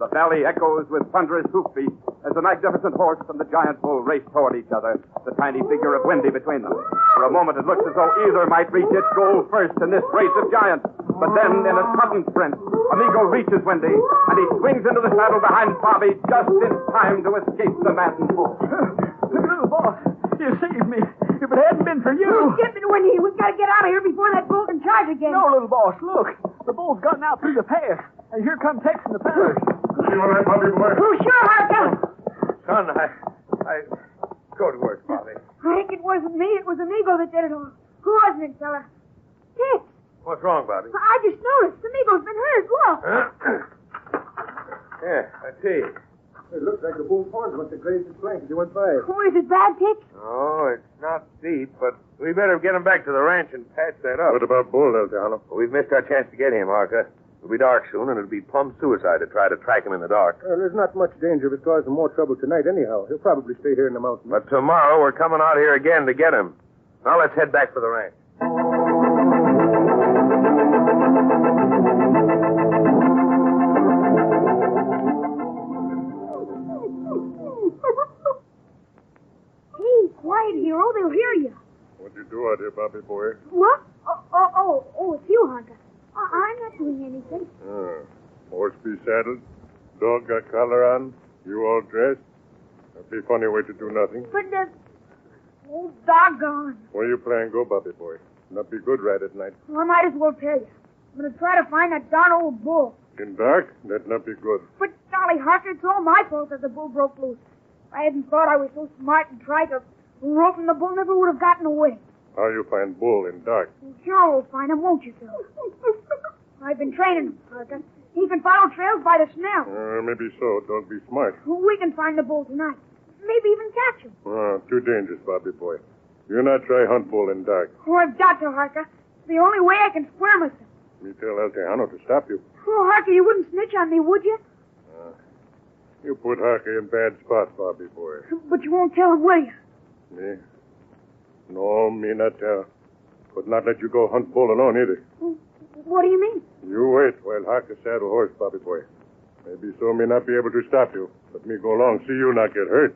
S8: The valley echoes with thunderous hoofbeats as the magnificent horse and the giant bull race toward each other, the tiny figure of Windy between them. For a moment it looks as though either might reach its goal first in this race of giants. But then, in a sudden sprint, Amigo reaches Windy, and he swings into the saddle behind Bobby just in time to escape the maddened bull.
S11: Little boss, you saved me. If it hadn't been for you...
S10: Skip it, Windy. We've got to get out of here before that bull can charge again.
S11: No, little boss, look. The bull's gotten out through the pass, and here come Tex and the fellas.
S9: You all right, Bobby, boy?
S10: Oh, sure, Harka.
S2: Son, I go to work, Bobby.
S10: I think it wasn't me. It was Amigo that did it all. Who wasn't it, fella? Tex.
S2: What's wrong, Bobby?
S10: I just noticed. Amigo's been hurt. Look.
S2: Yeah, I see.
S9: It looks like the bull's horns must have grazed his flank as he went by.
S10: Oh, is it bad, Tex?
S2: Oh, it's not deep, but we better get him back to the ranch and patch that up.
S9: What about Bull, Elgiano?
S2: We've missed our chance to get him, Harka. It'll be dark soon, and it'll be plumb suicide to try to track him in the dark.
S9: Well, there's not much danger of his causing more trouble tonight anyhow. He'll probably stay here in the mountains.
S2: But tomorrow we're coming out here again to get him. Now let's head back for the ranch.
S9: here, Bobby boy.
S10: What? Oh, it's you, Hunter. I'm not doing anything.
S9: Horse be saddled, dog got collar on, you all dressed. That'd be a funny way to do nothing.
S10: But oh, doggone.
S9: Where you plan go, Bobby boy? Not be good right at night.
S10: Well, I might as well tell you. I'm going to try to find that darn old bull.
S9: In dark? That'd not be good.
S10: But, golly, Harker, it's all my fault that the bull broke loose. If I hadn't thought I was so smart and tried to rope him, the bull never would have gotten away.
S9: How you find bull in dark?
S10: You sure will find him, won't you, Phil? I've been training him, Harker. He can follow trails by the smell.
S9: Maybe so. Don't be smart.
S10: We can find the bull tonight. Maybe even catch him.
S9: Too dangerous, Bobby boy. You not try hunt bull in dark.
S10: Oh, I've got to, Harker. It's the only way I can square myself.
S9: Me tell El Tejano to stop you.
S10: Oh, Harker, you wouldn't snitch on me, would you?
S9: You put Harker in bad spot, Bobby boy.
S10: But you won't tell him, will you?
S9: Me? No, me not tell. But not let you go hunt bull alone either.
S10: What do you mean?
S9: You wait while Harker saddle horse, Bobby boy. Maybe so me not be able to stop you. Let me go along, see you not get hurt.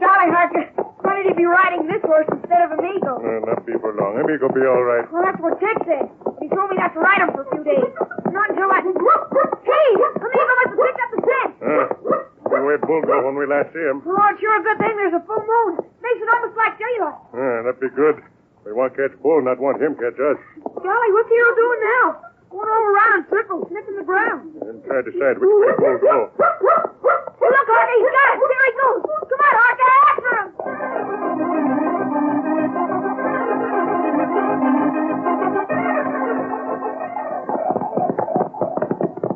S10: Golly, Harker. Why did he be riding this horse instead of Amigo?
S9: Not be for long. Amigo be all right.
S10: Well, that's what Ted said. He told me not to ride him for a few days. Not until I... Hey! Amigo must have picked up the scent.
S9: The way bull go when we last see him.
S10: Oh, it's sure a good thing there's a full moon. Makes it almost like daylight.
S9: That'd be good. We want catch bull, not want him catch us.
S10: Golly, what's Hero doing now? Going all around in circles, sniffing the ground.
S9: And try to decide which way bull go.
S10: Look, Harker, he's got it. There he goes. Come on, Harker, after him.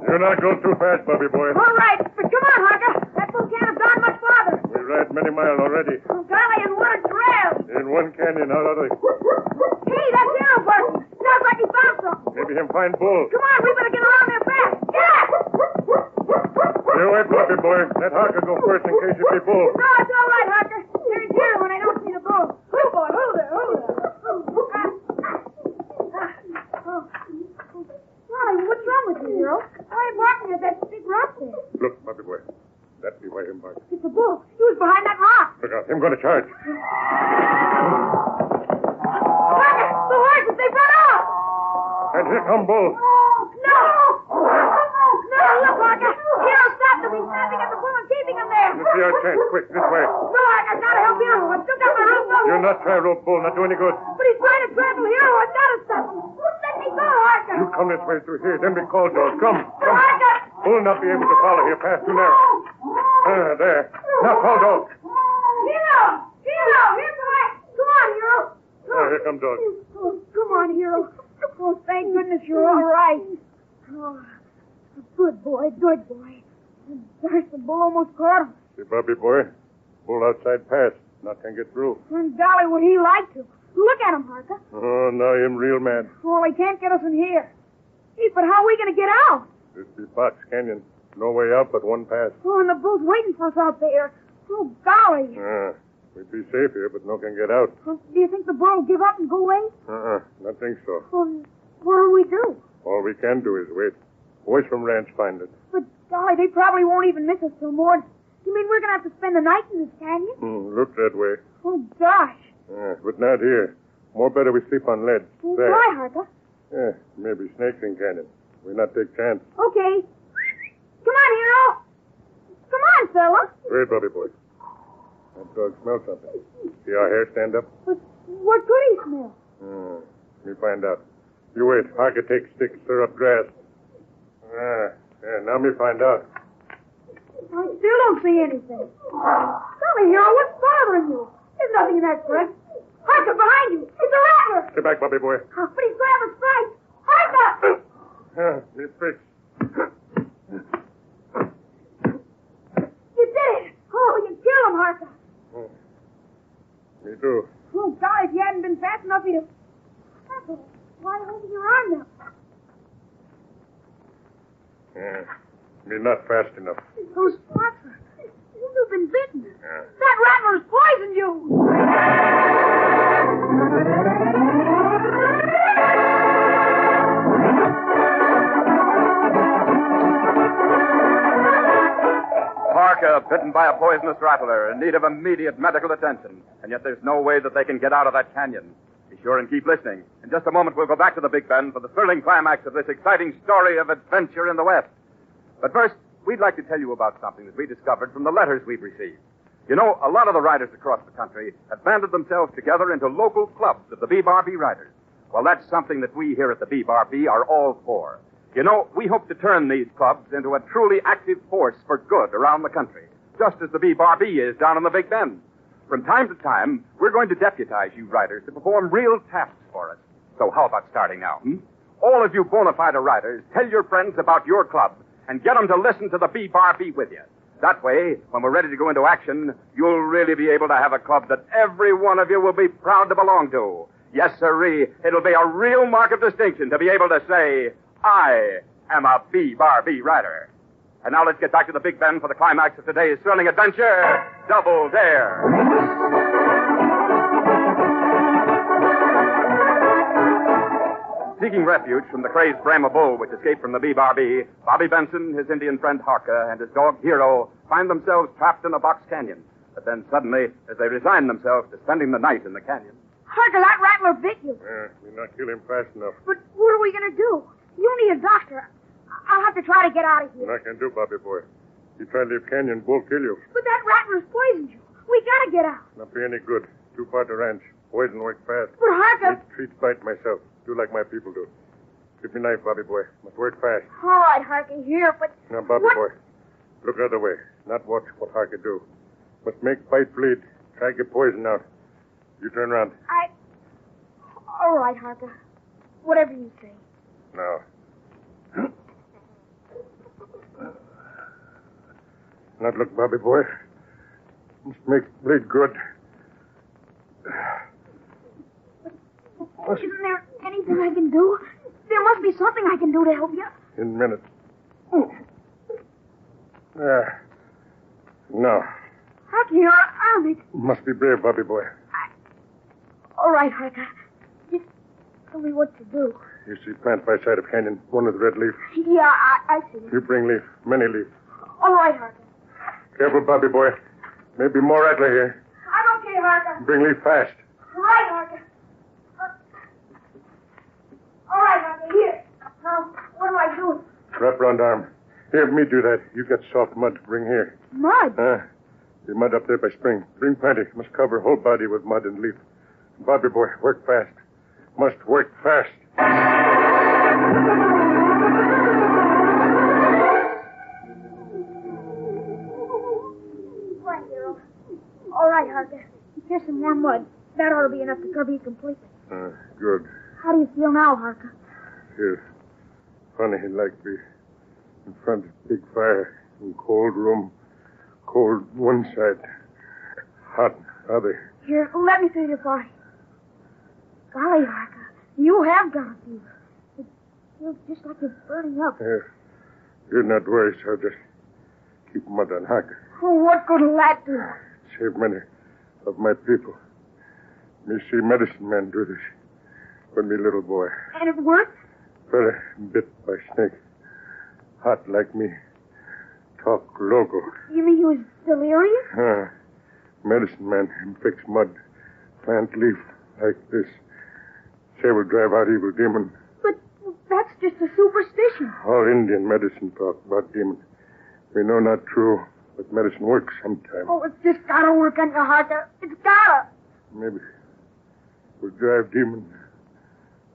S9: You're not going too fast, Bobby boy.
S10: All right, but come on, Harker. That bull can't have gone much farther.
S9: We ride many miles already.
S10: Oh, golly, and what a trail.
S9: In one canyon out of the...
S10: Hey, that's Hero person. Sounds like he found something.
S9: Maybe him find bull.
S10: Come on, we better get around there fast. Yeah!
S9: You wait, Bobby boy. Let Harker go first in case you be bull.
S10: No, it's all right, Harker. There's Hero when I don't see the bull. Oh, boy, hold there. Golly, what's wrong with you, Hero? Why are you barking at that big rock there?
S9: Look, Bobby boy. That be why him bark.
S10: It's a bull. He was behind that rock.
S9: Look out. Him going to charge.
S10: Harker, the horses, they run off.
S9: And here come bull.
S10: No! No, look, Harker. Hero stopped him. He's snapping at the bull and keeping him there.
S9: Let's see our chance. Quick, this way.
S10: No, Harker, I gotta help Hero. I've still got my rope.
S9: You're not trying rope bull. Not do any good.
S10: But he's trying to trample Hero. I've gotta stop him. Let me go, Harker.
S9: You come this way through here. Then we call dog. Come.
S10: Harker.
S9: Bull not be able to follow here. Pass too narrow. There. Now call dog.
S10: Hero! Here, boy! Come on, Hero!
S9: Here come dog.
S10: Oh, come on, Hero. Oh, thank goodness you're all right. Oh, good boy. Gosh, the bull almost caught him.
S9: See, Bobby boy. Bull outside pass. Not can get through.
S10: And golly, would he like to? Look at him, Harker.
S9: Oh, now him real mad.
S10: Well, he can't get us in here. Gee, but how are we going to get out?
S9: This be Fox Canyon. No way out but one pass.
S10: Oh, and the bull's waiting for us out there. Oh, golly.
S9: We'd be safe here, but no can get out.
S10: Well, do you think the bull will give up and go away?
S9: Not think so.
S10: Well, what do we do?
S9: All we can do is wait. Boys from ranch find it.
S10: But, golly, they probably won't even miss us till morning. You mean we're going to have to spend the night in this canyon?
S9: Look that way.
S10: Oh, gosh.
S9: But not here. More better we sleep on lead.
S10: Well,
S9: there.
S10: why, Harker?
S9: Maybe snakes in canyon. We not take chance.
S10: Okay. Come on, Hero. Come on, fella.
S9: Wait, Bobby boy. That dog smells something. See our hair stand up?
S10: But what could he smell?
S9: Me find out. You wait. Harker take stick, stir up grass. Now me find out.
S10: I still don't see anything. Tell me, Hero, what's bothering you? There's nothing in that press. Harker, behind you. It's a rattler.
S9: Stay back, Bobby boy.
S10: But he's going to have a strike. Harker!
S9: Me fix.
S10: You did it. Oh, you killed him, Harker.
S9: Me too.
S10: Oh, golly, if you hadn't been fast enough, you'd have... Harker, why holding your arm now?
S9: Me not fast enough.
S10: Those spots are... You've been bitten. That rattler's poisoned you.
S8: bitten by a poisonous rattler in need of immediate medical attention. And yet there's no way that they can get out of that canyon. Be sure and keep listening. In just a moment, we'll go back to the Big Bend for the thrilling climax of this exciting story of adventure in the West. But first, we'd like to tell you about something that we discovered from the letters we've received. You know, a lot of the riders across the country have banded themselves together into local clubs of the B-Bar-B riders. Well, that's something that we here at the B-Bar-B are all for. You know, we hope to turn these clubs into a truly active force for good around the country, just as the B-Bar-B is down in the Big Bend. From time to time, we're going to deputize you riders to perform real tasks for us. So how about starting now, All of you bona fide riders, tell your friends about your club and get them to listen to the B-Bar-B with you. That way, when we're ready to go into action, you'll really be able to have a club that every one of you will be proud to belong to. Yes, sirree, it'll be a real mark of distinction to be able to say, I am a B-Bar-B rider. And now let's get back to the Big Bend for the climax of today's thrilling adventure, Double Dare. Seeking refuge from the crazed Brahma bull which escaped from the B-Bar-B, Bobby Benson, his Indian friend Harka, and his dog Hero find themselves trapped in a box canyon. But then suddenly, as they resign themselves to spending the night in the canyon...
S10: Harka, that rattler bit you.
S9: You're not killing him fast enough.
S10: But what are we going to do? You need a doctor. I'll have to try to get out of here.
S9: I can do, Bobby boy. You try to leave canyon, bull kill you.
S10: But that rattler's poisoned you. We got to get out.
S9: Not be any good. Too far to ranch. Poison work fast.
S10: But Harka...
S9: Treat bite myself. Do like my people do. Give me knife, Bobby boy. Must work fast.
S10: All right, Harka, here, but...
S9: Now, Bobby boy, look the other way. Not watch what Harka do. Must make bite bleed. Try to get poison out. You turn around.
S10: All right, Harka. Whatever you say.
S9: Now. Not look, Bobby boy. Must make bleed good.
S10: Isn't there anything I can do? There must be something I can do to help you.
S9: In a minute. No.
S10: Harka, your arm, it...
S9: Must be brave, Bobby boy.
S10: All right, Harka. Just tell me what to do.
S9: You see plant by side of canyon, one with red leaf.
S10: Yeah, I see.
S9: You bring leaf, many leaf.
S10: All right, Harka.
S9: Careful, Bobby boy. Maybe more rattler here.
S10: I'm okay, Harka.
S9: Bring leaf fast.
S10: Right, Harka. All right, Harka, here. Now, what do I do?
S9: Wrap round arm. Here, me do that. You got soft mud. Bring here.
S10: Mud?
S9: The mud up there by spring. Bring plenty. Must cover whole body with mud and leaf. Bobby boy, work fast. Must work fast.
S10: Right, Hero. All right, Harka. Here's some more mud. That ought to be enough to cover you completely.
S9: Good.
S10: How do you feel now, Harka?
S9: Here. Funny like be in front of big fire in cold room. Cold one side. Hot other.
S10: Here, let me feel your body. Golly, Harka, you have got a fever. It feels just like it's burning up.
S9: You're not worried, so just keep mud on Harka.
S10: Oh, what good will that do?
S9: Save many of my people. Me see medicine man do this when me little boy.
S10: And it worked?
S9: Fella bit by snake. Hot like me. Talk local.
S10: You mean he was delirious?
S9: Medicine man him fix mud. Plant leaf like this. Say will drive out evil demon.
S10: But that's just a superstition.
S9: All Indian medicine talk about demon. We know not true, but medicine works sometime.
S10: Oh, it's just gotta work on your heart. It's gotta.
S9: Maybe we'll drive demon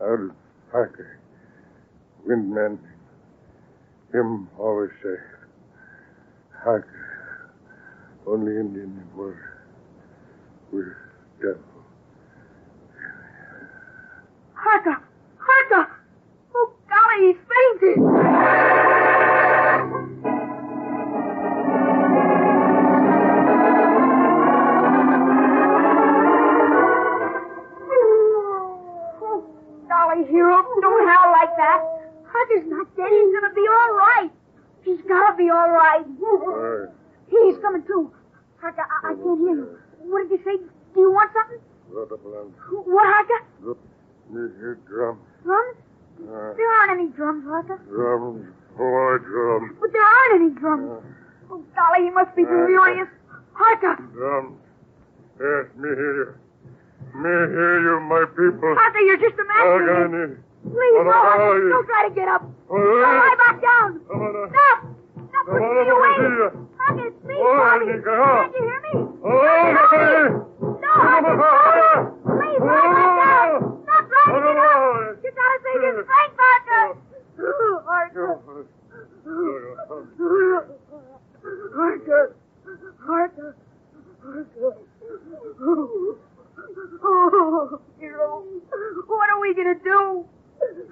S9: out of Harka. Windman. Him always say, Harka, only Indian world. We're devil.
S10: Harka! Harka! Oh, golly, he's fainted! Oh, golly, Hero, don't howl like that. Harka's not dead. He's gonna be all right. He's gotta be all right.
S9: All right.
S10: He's coming too. Harka, I can't hear you. What did you say? Do you want something? What, Harka?
S9: You hear drums.
S10: Drums? There aren't any drums, Harka.
S9: Drums. More drums.
S10: But there aren't any drums. Oh, golly, he must be delirious. Harka!
S9: Yes, me hear you. Me hear you, my people.
S10: Harka, you're just imagining it. Please, no, Harka, don't try to get up. Lie back down. Stop! Stop pushing me away. Harka, it's me, Bobby. Can't you hear me? No, Harka, stop. Please, lie back down. Stop trying to get up. You gotta save your strength, Harka. Harka. Harka. Oh, hero. What are we gonna do?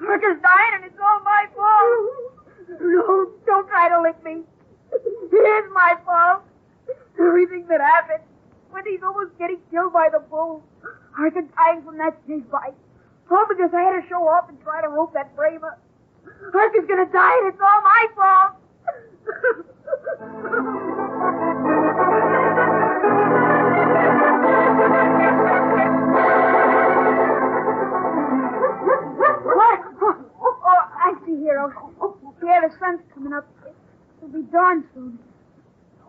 S10: Harka's dying and it's all my fault. No, don't try to lick me. It is my fault. Everything that happened. When he's almost getting killed by the bull. Harka dying from that snake bite. All because I had to show up and try to rope that braver. Harka's gonna die and it's all my fault. What? Oh, I see, Hero. Yeah, the sun's coming up. It'll be dawn soon.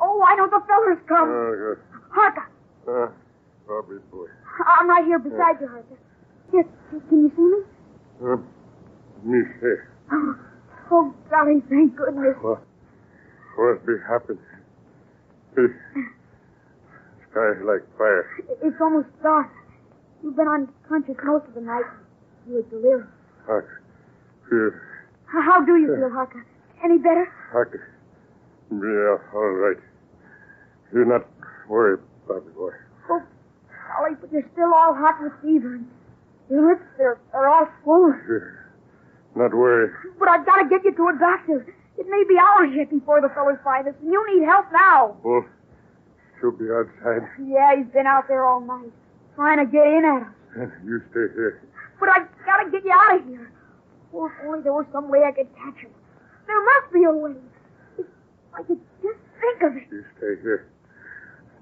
S10: Oh, I know the feller's come.
S9: Good.
S10: Harka.
S9: Bobby boy.
S10: I'm right here beside you, Harka. Here, can you see me?
S9: Me here.
S10: Oh, golly, thank goodness.
S9: What be happening? The sky's like fire.
S10: It's almost dark. You've been unconscious most of the night. You were delirious.
S9: Feel.
S10: How do you feel, Harka? Any better?
S9: Yeah, all right. You're not worried, Bobby boy.
S10: Oh, golly, but you're still all hot with fever. And your lips, they're all swollen.
S9: Not worried.
S10: But I've got to get you to a doctor. It may be hours yet before the fellas find us, and you need help now.
S9: Well, she'll be outside.
S10: Yeah, he's been out there all night, trying to get in at us.
S9: You stay here.
S10: But I've got to get you out of here. Oh, if only there was some way I could catch him. There must be a way. If I could just think of it.
S9: You stay here.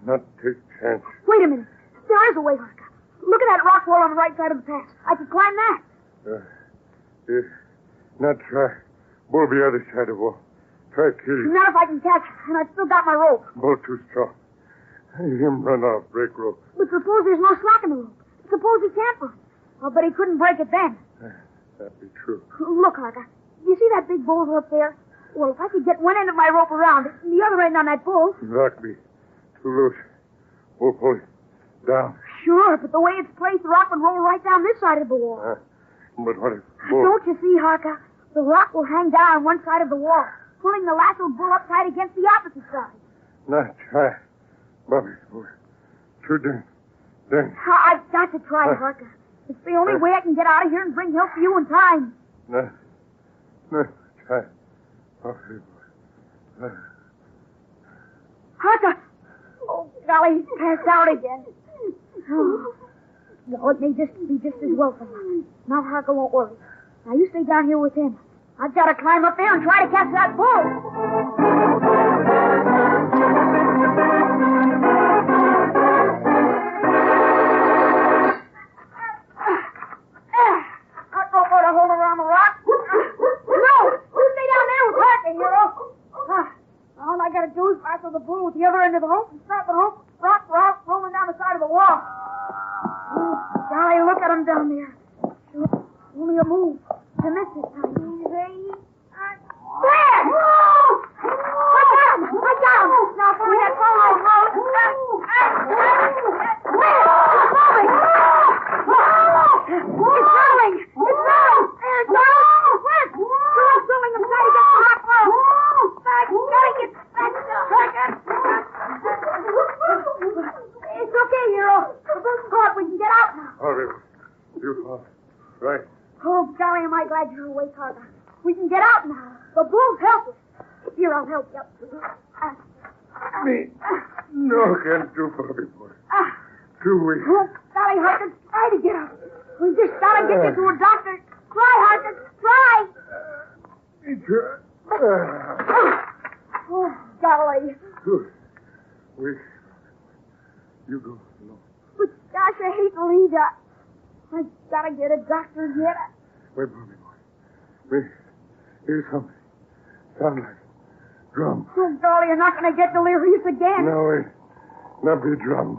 S9: Not take chance.
S10: Wait a minute. There is a way, Harka. Look at that rock wall on the right side of the pass. I could climb that.
S9: Not try. Bull the other side of the wall. Try to kill you.
S10: Not if I can catch him, and I've still got my rope.
S9: Bull too strong. Him run off, break rope.
S10: But suppose there's no slack in the rope. Suppose he can't run. Oh, but he couldn't break it then.
S9: That'd be true.
S10: Look, Harka. You see that big boulder up there? Well, if I could get one end of my rope around it and the other end on that bull.
S9: Lock me. Too loose. Bull pull it down.
S10: Sure, but the way it's placed, the rock would roll right down this side of the wall.
S9: But what if bull...
S10: Don't you see, Harka? The rock will hang down on one side of the wall, pulling the lassoed bull up tight against the opposite side.
S9: Not try. Bobby, boy. Too dang.
S10: I've got to try, Harka. It's the only way I can get out of here and bring help to you in time.
S9: No, try. Bobby, boy.
S10: Harka! Oh, golly, he's passed out again. Oh. No, it may be just as well for him. Now Harka won't worry. Now you stay down here with him. I've got to climb up there and try to catch that bull. That rope ought to hold around the rock. No! You stay down there with Harka, hero. All I got to do is lasso the bull with the other end of the rope and start the rock rolling down the side of the wall. Oh, golly, look at him down there. Only a move. To miss it time. Easy. There! I got him! Now, for that follow road. It's rolling! It's rolling! There it goes! Quick! Still pulling him tight against the rock wall. Back! Gotta get back! It's okay, hero. The bull's caught. We can get out now.
S9: All right. You right.
S10: Oh, golly, am I glad you're awake, Harka. We can get out now. The bull's helpless. Here, I'll help you.
S9: Me? No, can't do, Bobby boy. Too weak.
S10: Oh, golly, Harka, try to get up. We just gotta get you to a doctor. Try, Harka, try. Oh, golly.
S9: Good. Weak. You go alone.
S10: But gosh, I hate to leave you. I gotta get a doctor yet.
S9: Wait, Bobby boy. Me. Here's something. Sound like drum.
S10: Oh, golly, you're not going to get delirious again.
S9: No, it not be drums.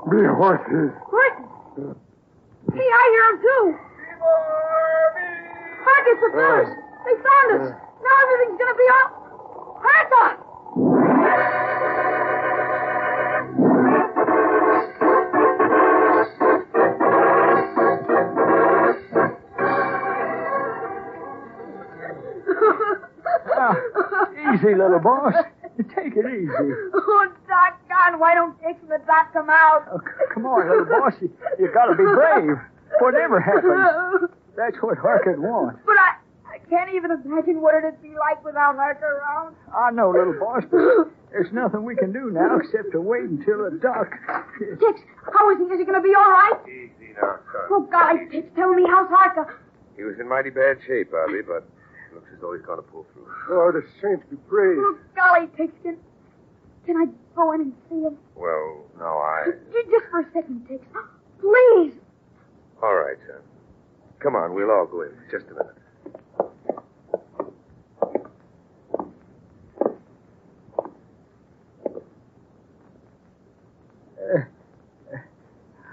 S9: Be horses.
S10: Horses? See, I hear them, too. Hark, it's the fellas. They found us. Now everything's going to be all... Hark!
S11: Easy, little boss. Take it easy.
S10: Oh, doggone, why don't Tex and the doc come out?
S11: Oh, come on, little boss. You gotta be brave. Whatever happens, that's what Harker wants.
S10: But I can't even imagine what it'd be like without Harker around.
S11: I know, little boss, but there's nothing we can do now except to wait until the doc...
S10: Tex, how is he? Is he going to be all right?
S2: Easy now, son.
S10: Oh, golly, Tex, tell me, how's Harker?
S2: He was in mighty bad shape, Bobby, but looks as though he's going to pull through.
S9: Oh, the saints be praised.
S10: Oh, golly, Tex, can I go in and see him?
S2: Well, no,
S10: Just for a second, Tex. Please.
S2: All right, son. Come on, we'll all go in. Just a minute.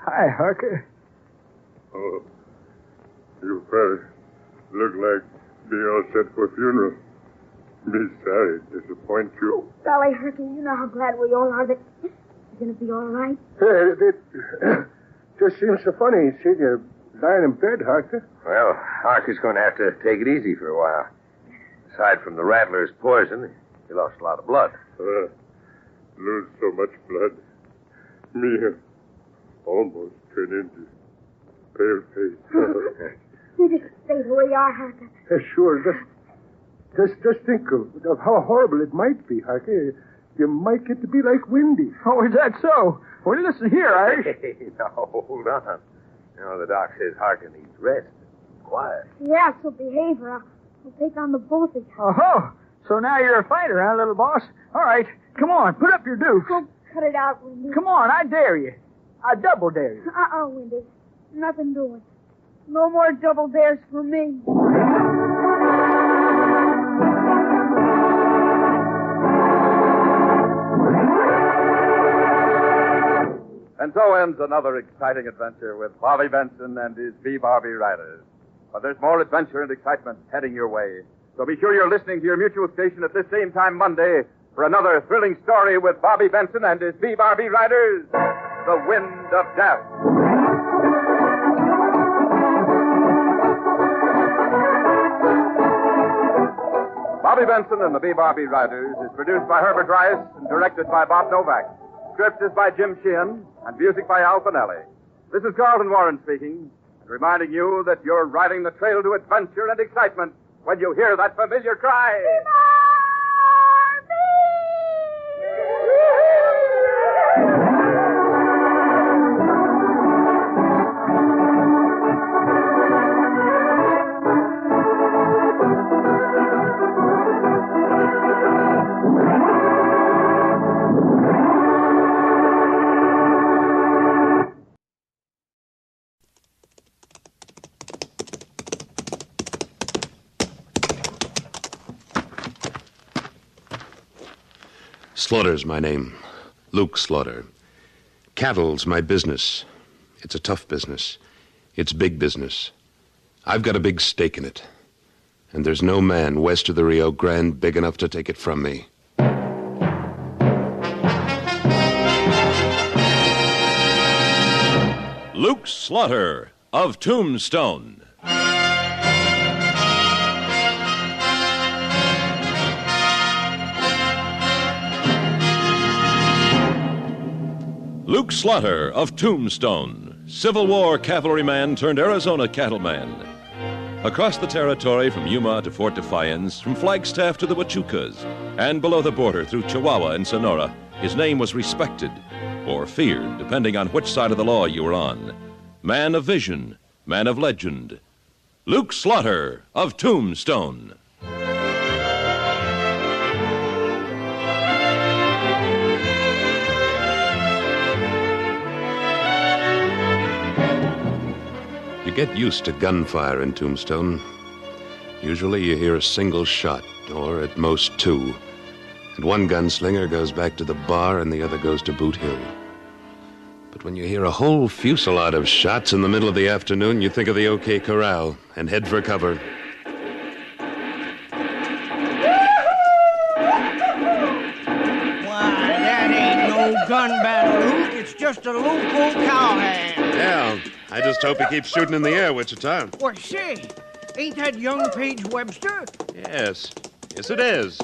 S11: Hi, Harker.
S9: Oh, you fellas look like be all set for a funeral. Be sorry to disappoint you.
S10: Golly, Harker, you know how glad we all are that you're going to be all right.
S9: It just seems so funny seeing you lying in bed, Harker.
S2: Well, Harker's going to have to take it easy for a while. Aside from the rattler's poison, he lost a lot of blood.
S9: Lose so much blood. Me almost turned into pale face.
S10: You just stay where you are, Harker.
S9: Sure. Just think of how horrible it might be, Harker. You might get to be like Windy.
S11: Oh, is that so? Well, listen here, Irish.
S2: Hey, now, hold on. You know, the doc says Harker needs rest. Quiet.
S10: Yeah, so behave or I'll take on the both of you.
S11: Oh, so now you're a fighter, huh, little boss? All right, come on, put up your dukes.
S10: Oh, cut it out, Windy.
S11: Come on, I dare you. I double dare you.
S10: Windy. Nothing doing. No more double dares for me.
S8: And so ends another exciting adventure with Bobby Benson and his B-Barbie Riders. But there's more adventure and excitement heading your way. So be sure you're listening to your mutual station at this same time Monday for another thrilling story with Bobby Benson and his B-Barbie Riders, The Wind of Death. Bobby Benson and the B-Barbie Riders is produced by Herbert Rice and directed by Bob Novak. Script is by Jim Sheehan, and music by Al Finelli. This is Carlton Warren speaking, reminding you that you're riding the trail to adventure and excitement when you hear that familiar cry.
S1: Slaughter's my name. Luke Slaughter. Cattle's my business. It's a tough business. It's big business. I've got a big stake in it. And there's no man west of the Rio Grande big enough to take it from me.
S12: Luke Slaughter of Tombstone. Luke Slaughter of Tombstone, Civil War cavalryman turned Arizona cattleman. Across the territory from Yuma to Fort Defiance, from Flagstaff to the Huachucas, and below the border through Chihuahua and Sonora, his name was respected, or feared, depending on which side of the law you were on. Man of vision, man of legend. Luke Slaughter of Tombstone.
S1: You get used to gunfire in Tombstone. Usually you hear a single shot, or at most two.
S13: And one gunslinger goes back to the bar and the other goes to Boot Hill. But when you hear a whole fusillade of shots in the middle of the afternoon, you think of the OK Corral and head for cover.
S14: Why, that ain't no gun battle, Luke. It's just a local cowhand.
S13: Yeah, I just hope he keeps shooting in the air, Wichita.
S14: What, say, ain't that young Page Webster?
S13: Yes. Yes, it is.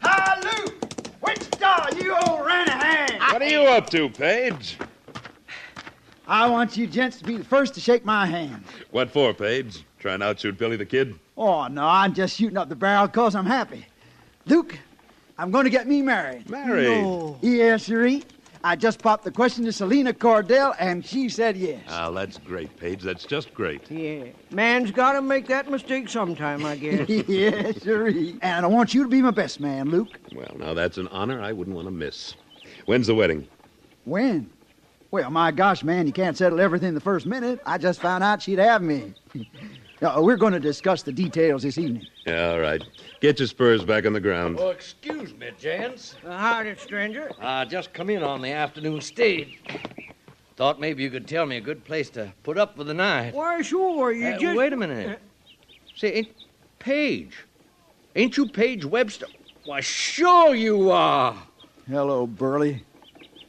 S14: Hi, Luke! Wichita, you old ran-a-hand!
S13: What are you up to, Page?
S15: I want you gents to be the first to shake my hand.
S13: What for, Page? Trying to outshoot Billy the Kid?
S15: Oh, no, I'm just shooting up the barrel because I'm happy. Luke, I'm going to get me married.
S13: Married?
S15: No. Yes, sirree. I just popped the question to Selena Cordell, and she said yes.
S13: Oh, that's great, Page. That's just great.
S14: Yeah, man's got to make that mistake sometime, I guess.
S15: Yes, sirree. And I want you to be my best man, Luke.
S13: Well, now that's an honor I wouldn't want to miss. When's the wedding?
S15: When? Well, my gosh, man, you can't settle everything the first minute. I just found out she'd have me. We're going to discuss the details this evening.
S13: Yeah, all right. Get your spurs back on the ground.
S16: Oh, excuse me, gents.
S14: Howdy, stranger.
S16: Just come in on the afternoon stage. Thought maybe you could tell me a good place to put up for the night.
S14: Why, sure, you just...
S16: Wait a minute. Say, Page. Ain't you Page Webster? Why, sure you are.
S15: Hello, Burley.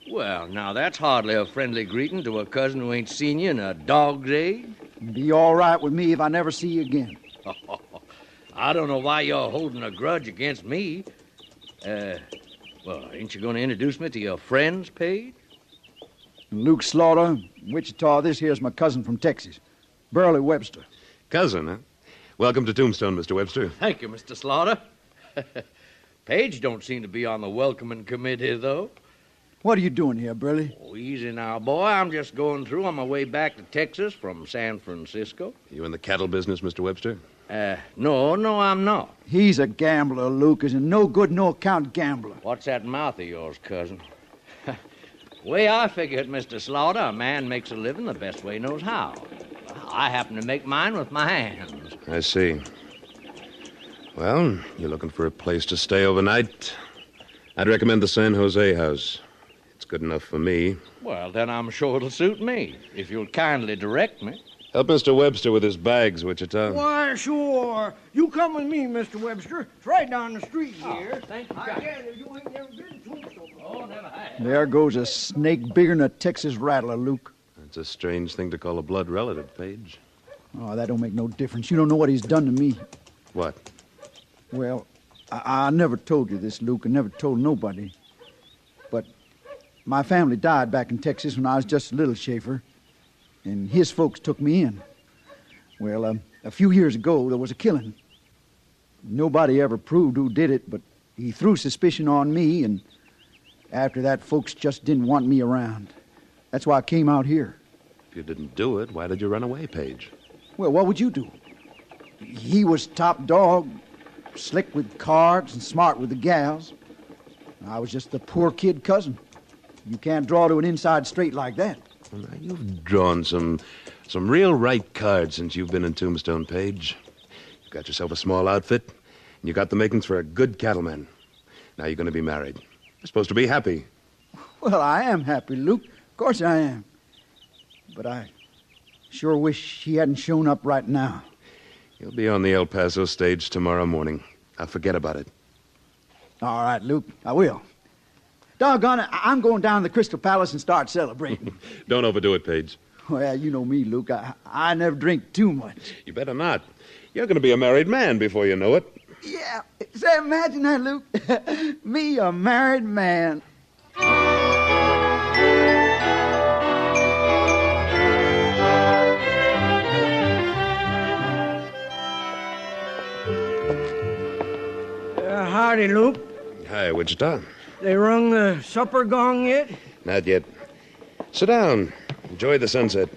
S16: Well, now, that's hardly a friendly greeting to a cousin who ain't seen you in a dog's age.
S15: Be all right with me if I never see you again.
S16: I don't know why you're holding a grudge against me. Well, ain't you going to introduce me to your friends, Page?
S15: Luke Slaughter, Wichita. This here's my cousin from Texas, Burley Webster.
S13: Cousin, huh? Welcome to Tombstone, Mr. Webster.
S16: Thank you, Mr. Slaughter. Page don't seem to be on the welcoming committee, though.
S15: What are you doing here, Burley?
S16: Oh, easy now, boy. I'm just going through on my way back to Texas from San Francisco.
S13: You in the cattle business, Mr. Webster?
S16: No, I'm not.
S15: He's a gambler, Luke. Is a no-good, no-account gambler.
S16: What's that mouth of yours, cousin? Way I figure it, Mr. Slaughter, a man makes a living the best way he knows how. I happen to make mine with my hands.
S13: I see. Well, you're looking for a place to stay overnight. I'd recommend the San Jose house. It's good enough for me.
S16: Well, then I'm sure it'll suit me, if you'll kindly direct me.
S13: Help Mr. Webster with his bags, Wichita.
S14: Why, sure. You come with me, Mr. Webster. It's right down the street here.
S16: Thank you.
S14: I gather you ain't never been to Tombstone.
S16: Oh, never have.
S15: There goes a snake bigger than a Texas rattler, Luke.
S13: That's a strange thing to call a blood relative, Page.
S15: Oh, that don't make no difference. You don't know what he's done to me.
S13: What?
S15: Well, I never told you this, Luke. I never told nobody. But my family died back in Texas when I was just a little Schaefer, and his folks took me in. Well, a few years ago, there was a killing. Nobody ever proved who did it, but he threw suspicion on me, and after that, folks just didn't want me around. That's why I came out here.
S13: If you didn't do it, why did you run away, Page?
S15: Well, what would you do? He was top dog, slick with cards and smart with the gals. I was just the poor kid cousin. You can't draw to an inside straight like that.
S13: Well, now, you've drawn some real right cards since you've been in Tombstone, Page. You've got yourself a small outfit, and you got the makings for a good cattleman. Now you're going to be married. You're supposed to be happy.
S15: Well, I am happy, Luke. Of course I am. But I sure wish he hadn't shown up right now.
S13: He'll be on the El Paso stage tomorrow morning. Now forget about it.
S15: All right, Luke, I will. Doggone it, I'm going down to the Crystal Palace and start celebrating.
S13: Don't overdo it, Page.
S15: Well, you know me, Luke. I never drink too much.
S13: You better not. You're going to be a married man before you know it.
S15: Yeah. Say, imagine that, Luke. Me, a married man.
S14: Howdy, Luke.
S13: Hi, Wichita.
S14: They rung the supper gong yet?
S13: Not yet. Sit down. Enjoy the sunset.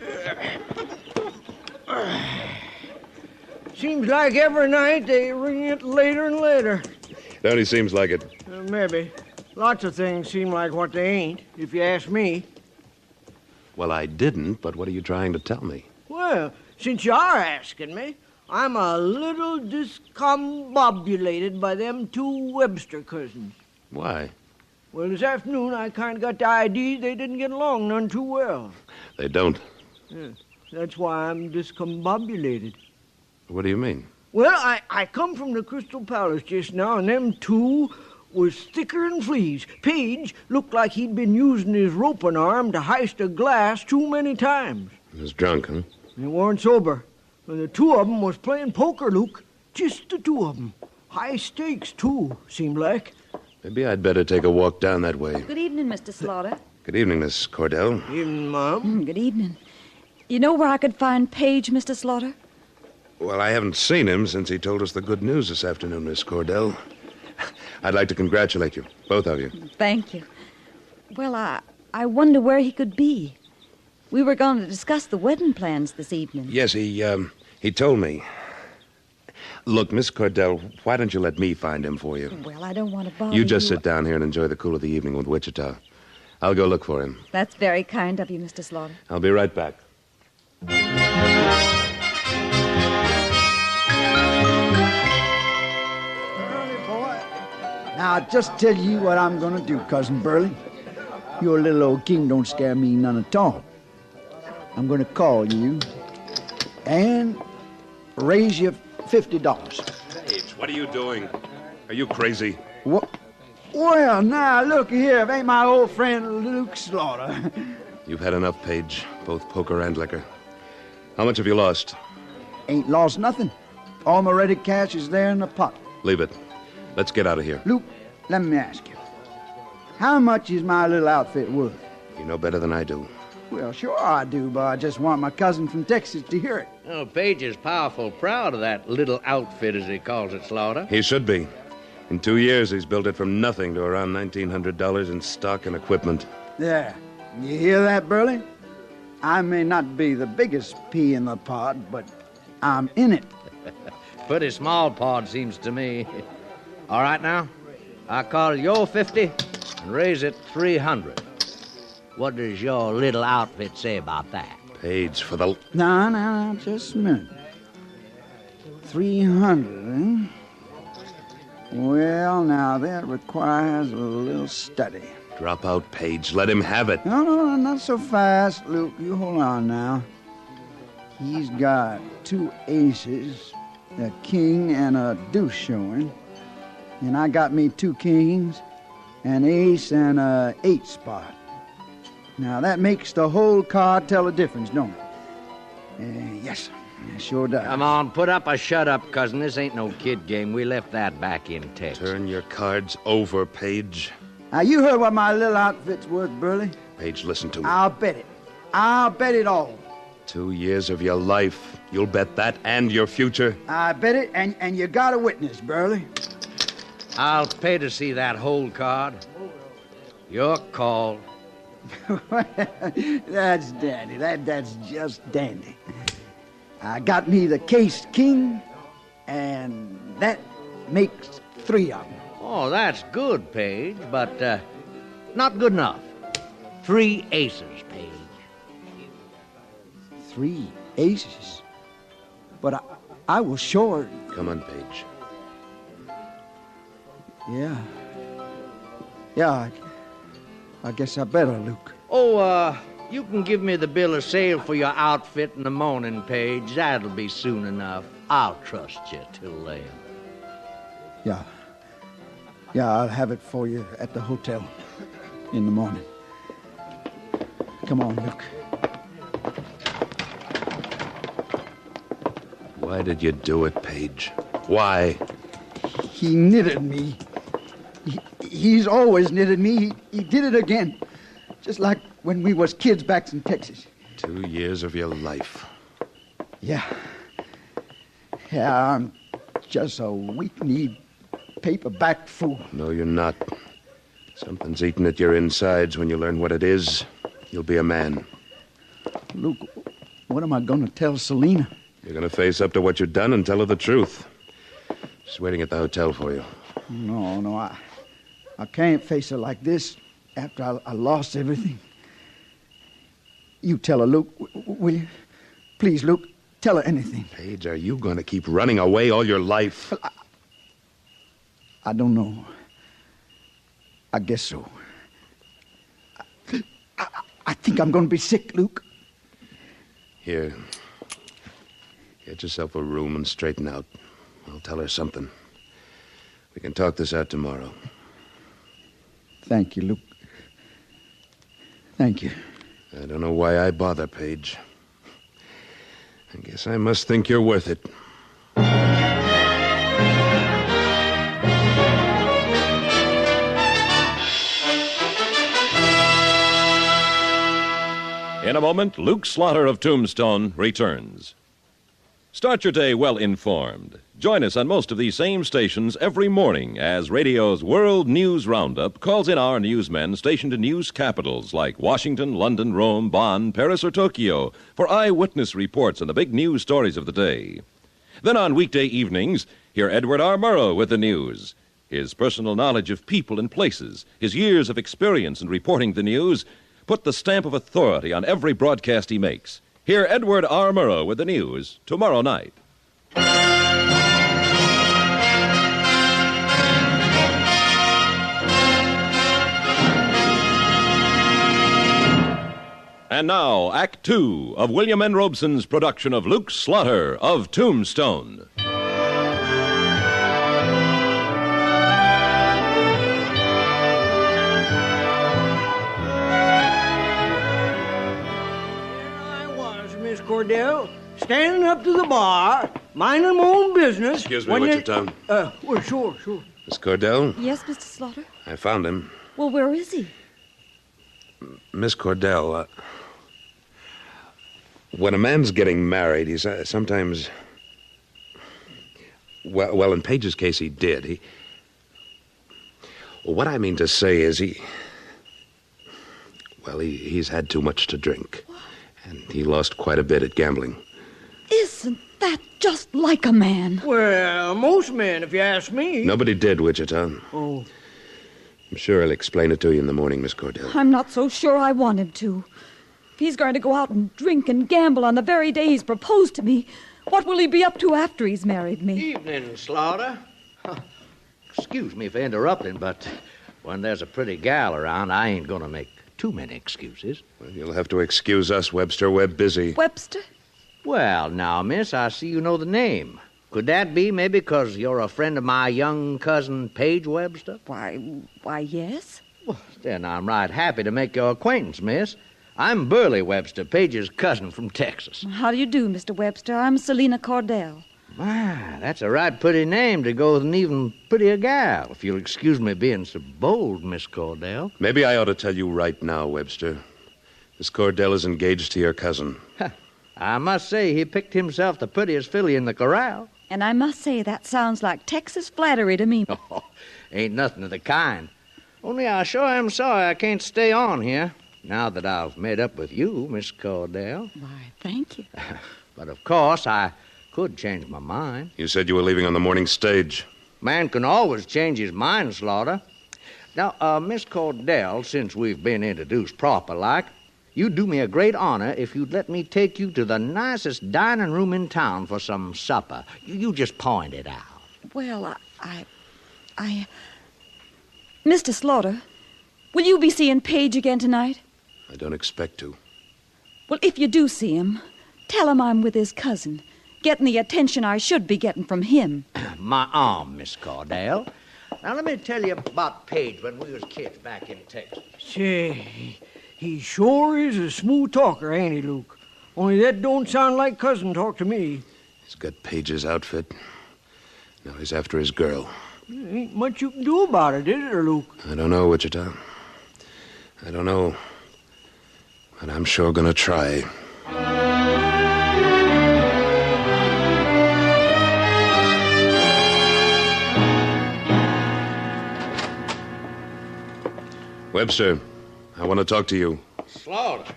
S14: Seems like every night they ring it later and later.
S13: It only seems like it.
S14: Maybe. Lots of things seem like what they ain't, if you ask me.
S13: Well, I didn't, but what are you trying to tell me?
S14: Well, since you are asking me, I'm a little discombobulated by them two Webster cousins.
S13: Why?
S14: Well, this afternoon I kind of got the idea they didn't get along none too well.
S13: They don't.
S14: Yeah, that's why I'm discombobulated.
S13: What do you mean?
S14: Well, I come from the Crystal Palace just now, and them two was thicker than fleas. Page looked like he'd been using his roping arm to heist a glass too many times.
S13: He was drunk, huh?
S14: They weren't sober. And the two of them was playing poker, Luke. Just the two of them. High stakes, too, seemed like.
S13: Maybe I'd better take a walk down that way.
S17: Good evening, Mr. Slaughter.
S13: Good evening, Miss Cordell.
S14: Evening, Mom.
S17: Good evening. You know where I could find Page, Mr. Slaughter?
S13: Well, I haven't seen him since he told us the good news this afternoon, Miss Cordell. I'd like to congratulate you, both of you.
S17: Thank you. Well, I wonder where he could be. We were going to discuss the wedding plans this evening.
S13: Yes, he told me. Look, Miss Cordell, why don't you let me find him for you?
S17: Well, I don't want to bother you.
S13: You just sit down here and enjoy the cool of the evening with Wichita. I'll go look for him.
S17: That's very kind of you, Mr. Slaughter.
S13: I'll be right back.
S15: Now, I'll just tell you what I'm going to do, Cousin Burley. Your little old king don't scare me none at all. I'm going to call you and raise you $50.
S13: Page, what are you doing? Are you crazy?
S15: What? Well, now, look here. If ain't my old friend Luke Slaughter.
S13: You've had enough, Page, both poker and liquor. How much have you lost?
S15: Ain't lost nothing. All my ready cash is there in the pot.
S13: Leave it. Let's get out of here.
S15: Luke, let me ask you. How much is my little outfit worth?
S13: You know better than I do.
S15: Well, sure I do, but I just want my cousin from Texas to hear it.
S16: Oh, Page is powerful proud of that little outfit, as he calls it, Slaughter.
S13: He should be. In 2 years, he's built it from nothing to around $1,900 in stock and equipment.
S15: There. You hear that, Burley? I may not be the biggest pea in the pod, but I'm in it.
S16: Pretty small pod, seems to me. All right, now. I call your 50 and raise it 300. What does your little outfit say about that?
S13: Page, for the...
S15: No, just a minute. 300, eh? Well, now, that requires a little study.
S13: Drop out, Page. Let him have it.
S15: No, not so fast, Luke. You hold on now. He's got 2 aces, a king and a deuce showing. And I got me 2 kings, an ace, and a 8 spot. Now, that makes the whole card tell a difference, don't it? Yes, it sure does.
S16: Come on, put up or shut up, cousin. This ain't no kid game. We left that back in Texas.
S13: Turn your cards over, Page.
S15: Now, you heard what my little outfit's worth, Burley.
S13: Page, listen to me.
S15: I'll bet it. I'll bet it all.
S13: 2 years of your life. You'll bet that and your future.
S15: I bet it, and you got a witness, Burley.
S16: I'll pay to see that whole card. Your call.
S15: That's dandy. That's just dandy. I got me the case king, and that makes 3 of them.
S16: Oh, that's good, Page, but not good enough. 3 aces, Page.
S15: 3 aces? But I was short.
S13: Come on, Page.
S15: Yeah, I guess I better, Luke.
S16: Oh, you can give me the bill of sale for your outfit in the morning, Page. That'll be soon enough. I'll trust you till then.
S15: Yeah, I'll have it for you at the hotel in the morning. Come on, Luke.
S13: Why did you do it, Page? Why?
S15: He knitted me. He's always knitted me. He did it again. Just like when we was kids back in Texas.
S13: 2 years of your life.
S15: Yeah, I'm just a weak-kneed paperback fool.
S13: No, you're not. Something's eating at your insides. When you learn what it is, you'll be a man.
S15: Luke, what am I going to tell Selena?
S13: You're going to face up to what you've done and tell her the truth. She's waiting at the hotel for you.
S15: No, I can't face her like this after I lost everything. You tell her, Luke, will you? Please, Luke, tell her anything.
S13: Paige, are you going to keep running away all your life?
S15: Well, I don't know. I guess so. I think I'm going to be sick, Luke.
S13: Here. Get yourself a room and straighten out. I'll tell her something. We can talk this out tomorrow.
S15: Thank you, Luke. Thank you.
S13: I don't know why I bother, Paige. I guess I must think you're worth it.
S12: In a moment, Luke Slaughter of Tombstone returns. Start your day well informed. Join us on most of these same stations every morning as radio's World News Roundup calls in our newsmen stationed in news capitals like Washington, London, Rome, Bonn, Paris, or Tokyo for eyewitness reports on the big news stories of the day. Then on weekday evenings, hear Edward R. Murrow with the news. His personal knowledge of people and places, his years of experience in reporting the news, put the stamp of authority on every broadcast he makes. Hear Edward R. Murrow with the news tomorrow night. And now, Act Two of William N. Robeson's production of Luke Slaughter of Tombstone.
S14: Cordell, standing up to the bar, minding my own business.
S13: Excuse me, Wichita.
S14: Well, sure.
S13: Miss Cordell?
S17: Yes, Mr. Slaughter?
S13: I found him.
S17: Well, where is he?
S13: Miss Cordell, when a man's getting married, he's sometimes... Well, in Page's case, he did. Well, what I mean to say is he's had too much to drink. And he lost quite a bit at gambling.
S17: Isn't that just like a man?
S14: Well, most men, if you ask me.
S13: Nobody did, Wichita.
S14: Oh.
S13: I'm sure I'll explain it to you in the morning, Miss Cordell.
S17: I'm not so sure I want him to. If he's going to go out and drink and gamble on the very day he's proposed to me, what will he be up to after he's married me?
S16: Evening, Slaughter. Excuse me for interrupting, but when there's a pretty gal around, I ain't going to make too many excuses.
S13: Well, you'll have to excuse us, Webster. We're busy.
S17: Webster?
S16: Well, now, miss, I see you know the name. Could that be maybe because you're a friend of my young cousin, Paige Webster?
S17: Why, yes.
S16: Well, then I'm right happy to make your acquaintance, miss. I'm Burley Webster, Paige's cousin from Texas.
S17: How do you do, Mr. Webster? I'm Selina Cordell.
S16: My, that's a right pretty name to go with an even prettier gal, if you'll excuse me being so bold, Miss Cordell.
S13: Maybe I ought to tell you right now, Webster. Miss Cordell is engaged to your cousin.
S16: I must say he picked himself the prettiest filly in the corral.
S17: And I must say that sounds like Texas flattery to me.
S16: Oh, ain't nothing of the kind. Only I sure am sorry I can't stay on here, now that I've made up with you, Miss Cordell.
S17: Why, thank you.
S16: But of course, I could change my mind.
S13: You said you were leaving on the morning stage.
S16: Man can always change his mind, Slaughter. Now, Miss Cordell, since we've been introduced proper-like, you'd do me a great honor if you'd let me take you to the nicest dining room in town for some supper. You just point it out.
S17: Well, Mr. Slaughter, will you be seeing Paige again tonight?
S13: I don't expect to.
S17: Well, if you do see him, tell him I'm with his cousin, getting the attention I should be getting from him.
S16: My arm, Miss Cordell. Now, let me tell you about Paige when we was kids back in Texas.
S14: Say, he sure is a smooth talker, ain't he, Luke? Only that don't sound like cousin talk to me.
S13: He's got Paige's outfit. Now he's after his girl.
S14: Ain't much you can do about it, is there, Luke?
S13: I don't know, Wichita. I don't know. But I'm sure gonna try. Webster, I want to talk to you.
S16: Slaughter.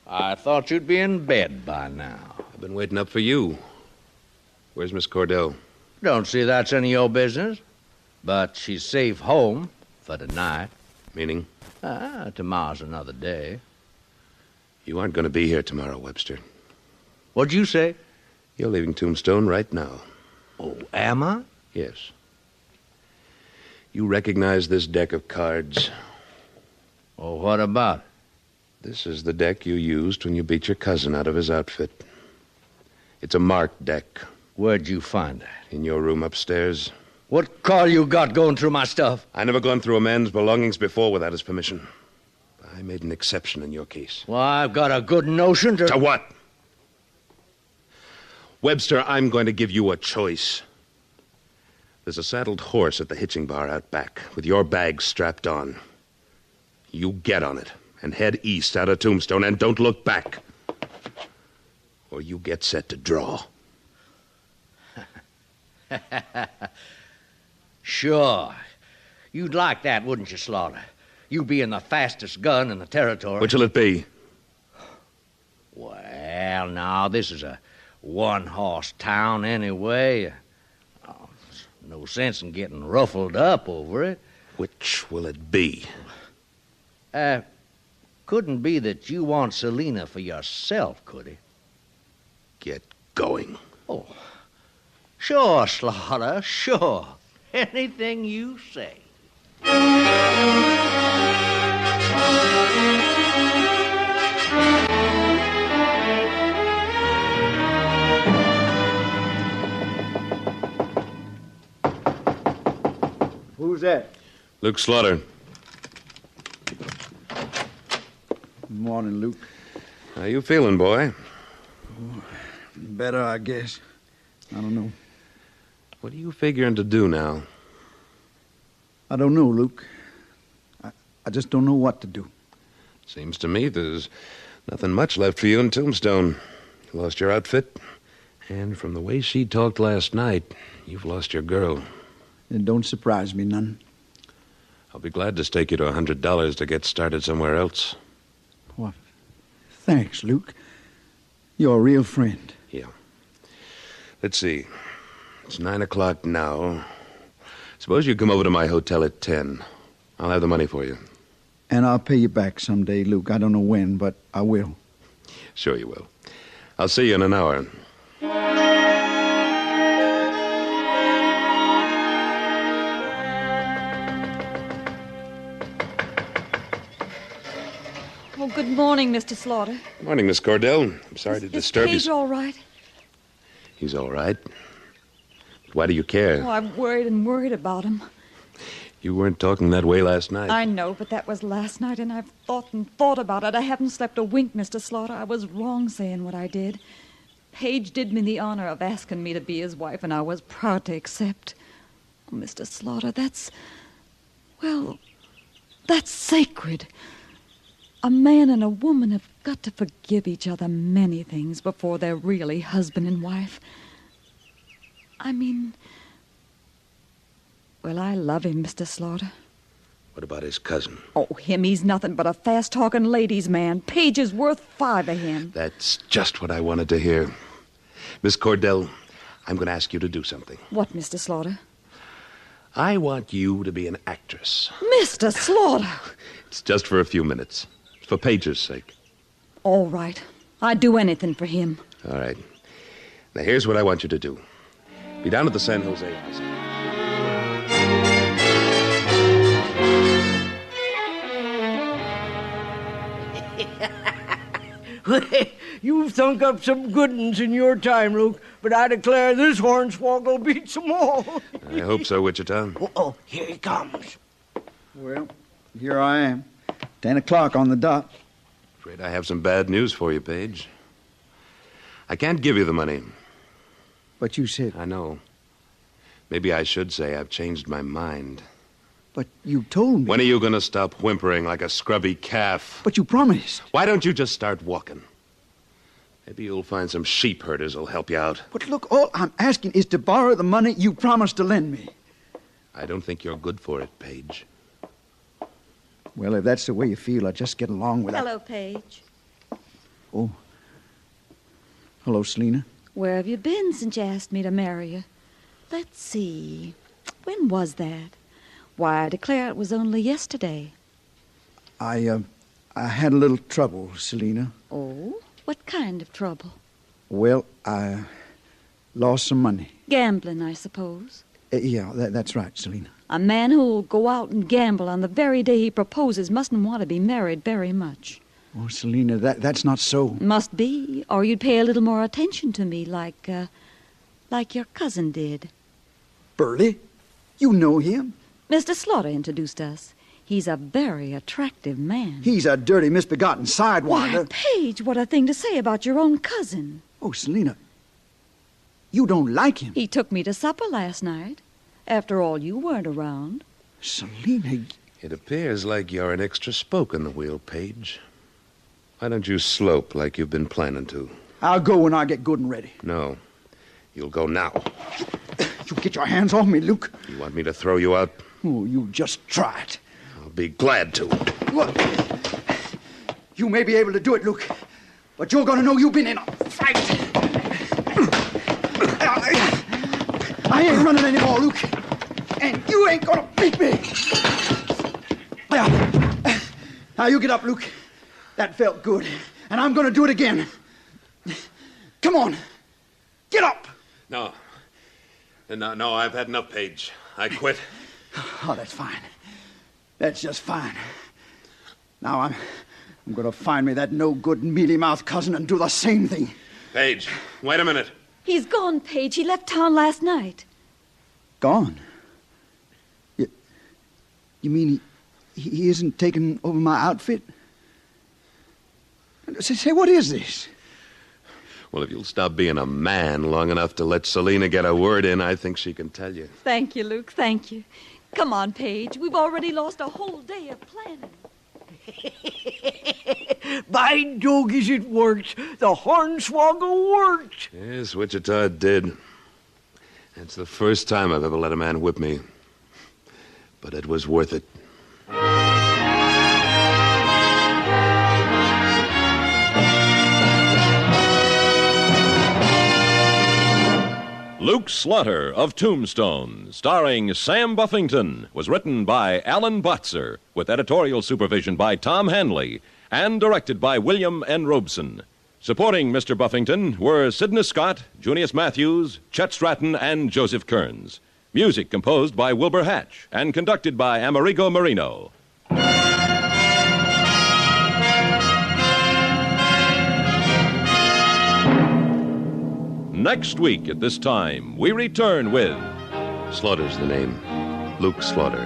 S16: I thought you'd be in bed by now.
S13: I've been waiting up for you. Where's Miss Cordell?
S16: Don't see that's any of your business. But she's safe home for tonight.
S13: Meaning?
S16: Tomorrow's another day.
S13: You aren't going to be here tomorrow, Webster.
S16: What'd you say?
S13: You're leaving Tombstone right now.
S16: Oh, am I?
S13: Yes. You recognize this deck of cards?
S16: Oh, what about it?
S13: This is the deck you used when you beat your cousin out of his outfit. It's a marked deck.
S16: Where'd you find that?
S13: In your room upstairs.
S16: What call you got going through my stuff?
S13: I never gone through a man's belongings before without his permission. I made an exception in your case.
S16: Well, I've got a good notion to...
S13: To what? Webster, I'm going to give you a choice. There's a saddled horse at the hitching bar out back with your bag strapped on. You get on it and head east out of Tombstone and don't look back. Or you get set to draw.
S16: Sure. You'd like that, wouldn't you, Slaughter? You being the fastest gun in the territory.
S13: Which'll it be?
S16: Well, now, this is a one-horse town anyway. Oh, there's no sense in getting ruffled up over it.
S13: Which will it be?
S16: Couldn't be that you want Selina for yourself, could it?
S13: Get going.
S16: Oh, sure, Slaughter, sure. Anything you say.
S15: Who's that?
S13: Luke Slaughter.
S15: Morning, Luke.
S13: How you feeling, boy?
S15: Better, I guess. I don't know.
S13: What are you figuring to do now?
S15: I don't know, Luke. I just don't know what to do.
S13: Seems to me there's nothing much left for you in Tombstone. You lost your outfit, and from the way she talked last night, you've lost your girl.
S15: It don't surprise me none.
S13: I'll be glad to stake you to $100 to get started somewhere else.
S15: What? Thanks, Luke. You're a real friend.
S13: Yeah. Let's see. It's 9 o'clock now. Suppose you come over to my hotel at 10. I'll have the money for you.
S15: And I'll pay you back someday, Luke. I don't know when, but I will.
S13: Sure you will. I'll see you in an hour.
S17: Oh, good morning, Mr. Slaughter.
S13: Morning, Miss Cordell. I'm sorry to disturb you.
S17: Is Page all right?
S13: He's all right. But why do you care?
S17: Oh, I'm worried and worried about him.
S13: You weren't talking that way last night.
S17: I know, but that was last night, and I've thought and thought about it. I haven't slept a wink, Mr. Slaughter. I was wrong saying what I did. Page did me the honor of asking me to be his wife, and I was proud to accept. Oh, Mr. Slaughter, that's sacred. A man and a woman have got to forgive each other many things before they're really husband and wife. I mean, well, I love him, Mr. Slaughter.
S13: What about his cousin?
S17: Oh, him, he's nothing but a fast-talking ladies' man. Page is worth 5 of him.
S13: That's just what I wanted to hear. Miss Cordell, I'm going to ask you to do something.
S17: What, Mr. Slaughter?
S13: I want you to be an actress.
S17: Mr. Slaughter!
S13: It's just for a few minutes. It's for Page's sake.
S17: All right. I'd do anything for him.
S13: All right. Now, here's what I want you to do. Be down at the San Jose house.
S14: You've thunk up some good uns in your time, Luke, but I declare this hornswoggle beats them all.
S13: I hope so, Wichita.
S14: Oh, here he comes.
S15: Well, here I am. 10 o'clock on the dot.
S13: Afraid I have some bad news for you, Page. I can't give you the money.
S15: But you said...
S13: I know. Maybe I should say I've changed my mind.
S15: But you told me...
S13: When are you going to stop whimpering like a scrubby calf?
S15: But you promised.
S13: Why don't you just start walking? Maybe you'll find some sheep herders who'll help you out.
S15: But look, all I'm asking is to borrow the money you promised to lend me.
S13: I don't think you're good for it, Page.
S15: Well, if that's the way you feel, I'll just get along with it.
S17: Hello, Page.
S15: Oh. Hello, Selina.
S17: Where have you been since you asked me to marry you? Let's see. When was that? Why, I declare it was only yesterday.
S15: I had a little trouble, Selina.
S17: Oh? What kind of trouble?
S15: Well, I lost some money.
S17: Gambling, I suppose.
S15: Yeah, that's right, Selina.
S17: A man who'll go out and gamble on the very day he proposes mustn't want to be married very much.
S15: Oh, Selina, that's not so.
S17: Must be, or you'd pay a little more attention to me like your cousin did.
S15: Burley? You know him?
S17: Mr. Slaughter introduced us. He's a very attractive man.
S15: He's a dirty, misbegotten sidewinder.
S17: Why, Paige, what a thing to say about your own cousin.
S15: Oh, Selina, you don't like him.
S17: He took me to supper last night. After all, you weren't around.
S15: Selina...
S13: It appears like you're an extra spoke in the wheel, Paige. Why don't you slope like you've been planning to?
S15: I'll go when I get good and ready.
S13: No. You'll go now.
S15: You get your hands off me, Luke.
S13: You want me to throw you out?
S15: Oh, you just try it.
S13: I'll be glad to.
S15: What? You may be able to do it, Luke, but you're going to know you've been in a fight. I ain't running anymore, Luke, and you ain't going to beat me. Now, you get up, Luke. That felt good, and I'm going to do it again. Come on. Get up.
S13: No, I've had enough, Paige. I quit.
S15: Oh, that's fine. That's just fine. Now I'm going to find me that no-good, mealy-mouthed cousin and do the same thing.
S13: Paige, wait a minute.
S17: He's gone, Paige. He left town last night.
S15: Gone? You mean he isn't taking over my outfit? Say, what is this?
S13: Well, if you'll stop being a man long enough to let Selina get a word in, I think she can tell you.
S17: Thank you, Luke. Thank you. Come on, Paige. We've already lost a whole day of planning.
S14: By Jogies, it worked. The hornswoggle worked.
S13: Yes, Wichita did. That's the first time I've ever let a man whip me. But it was worth it.
S12: Luke Slaughter of Tombstone, starring Sam Buffington, was written by Alan Botzer, with editorial supervision by Tom Hanley, and directed by William N. Robeson. Supporting Mr. Buffington were Sidney Scott, Junius Matthews, Chet Stratton, and Joseph Kearns. Music composed by Wilbur Hatch and conducted by Amerigo Marino. Next week at this time, we return with...
S13: Slaughter's the name. Luke Slaughter.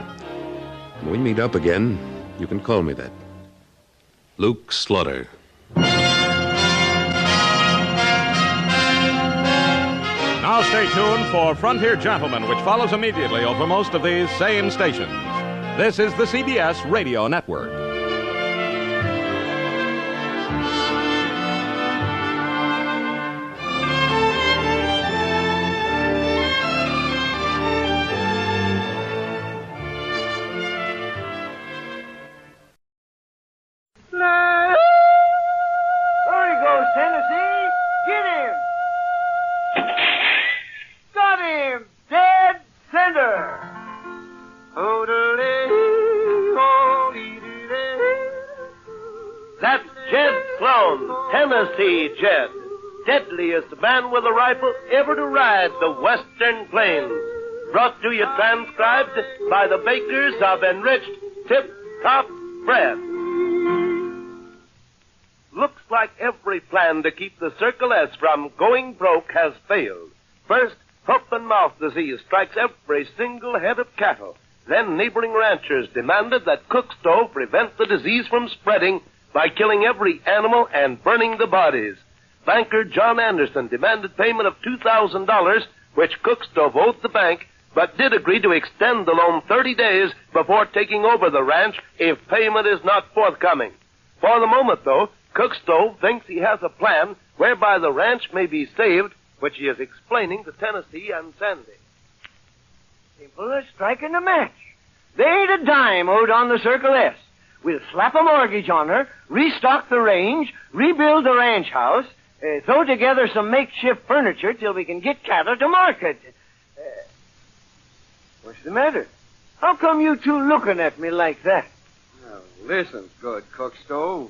S13: When we meet up again, you can call me that. Luke Slaughter.
S18: Now stay tuned for Frontier Gentlemen, which follows immediately over most of these same stations. This is the CBS Radio Network.
S19: Tennessee Jed, deadliest man with a rifle ever to ride the western plains. Brought to you transcribed by the bakers of enriched tip-top bread. Looks like every plan to keep the Circle S from going broke has failed. First, hoof and mouth disease strikes every single head of cattle. Then neighboring ranchers demanded that cook stove prevent the disease from spreading by killing every animal and burning the bodies. Banker John Anderson demanded payment of $2,000, which Cookstove owed the bank, but did agree to extend the loan 30 days before taking over the ranch if payment is not forthcoming. For the moment, though, Cookstove thinks he has a plan whereby the ranch may be saved, which he is explaining to Tennessee and Sandy.
S20: People are striking a match. There ain't a dime owed on the Circle S. We'll slap a mortgage on her, restock the range, rebuild the ranch house, throw together some makeshift furniture till we can get cattle to market. What's the matter? How come you two looking at me like that?
S21: Now, listen, good Cookstove,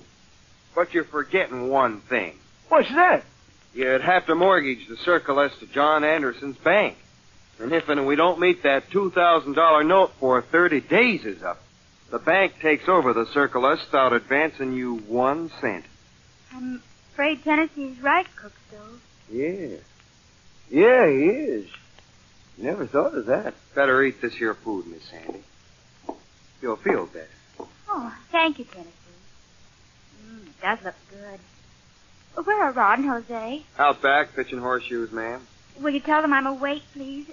S21: but you're forgetting one thing.
S20: What's that?
S21: You'd have to mortgage the Circle S to John Anderson's bank. And if we don't meet that $2,000 note for 30 days is up, the bank takes over the Circle S without advancing you 1 cent.
S10: I'm afraid Tennessee's right, Cookstove.
S21: Yeah. Yeah, he is. Never thought of that. Better eat this here food, Miss Sandy. You'll feel better.
S10: Oh, thank you, Tennessee. It does look good. Well, where are Rod and Jose?
S21: Out back, pitching horseshoes, ma'am.
S10: Will you tell them I'm awake, please?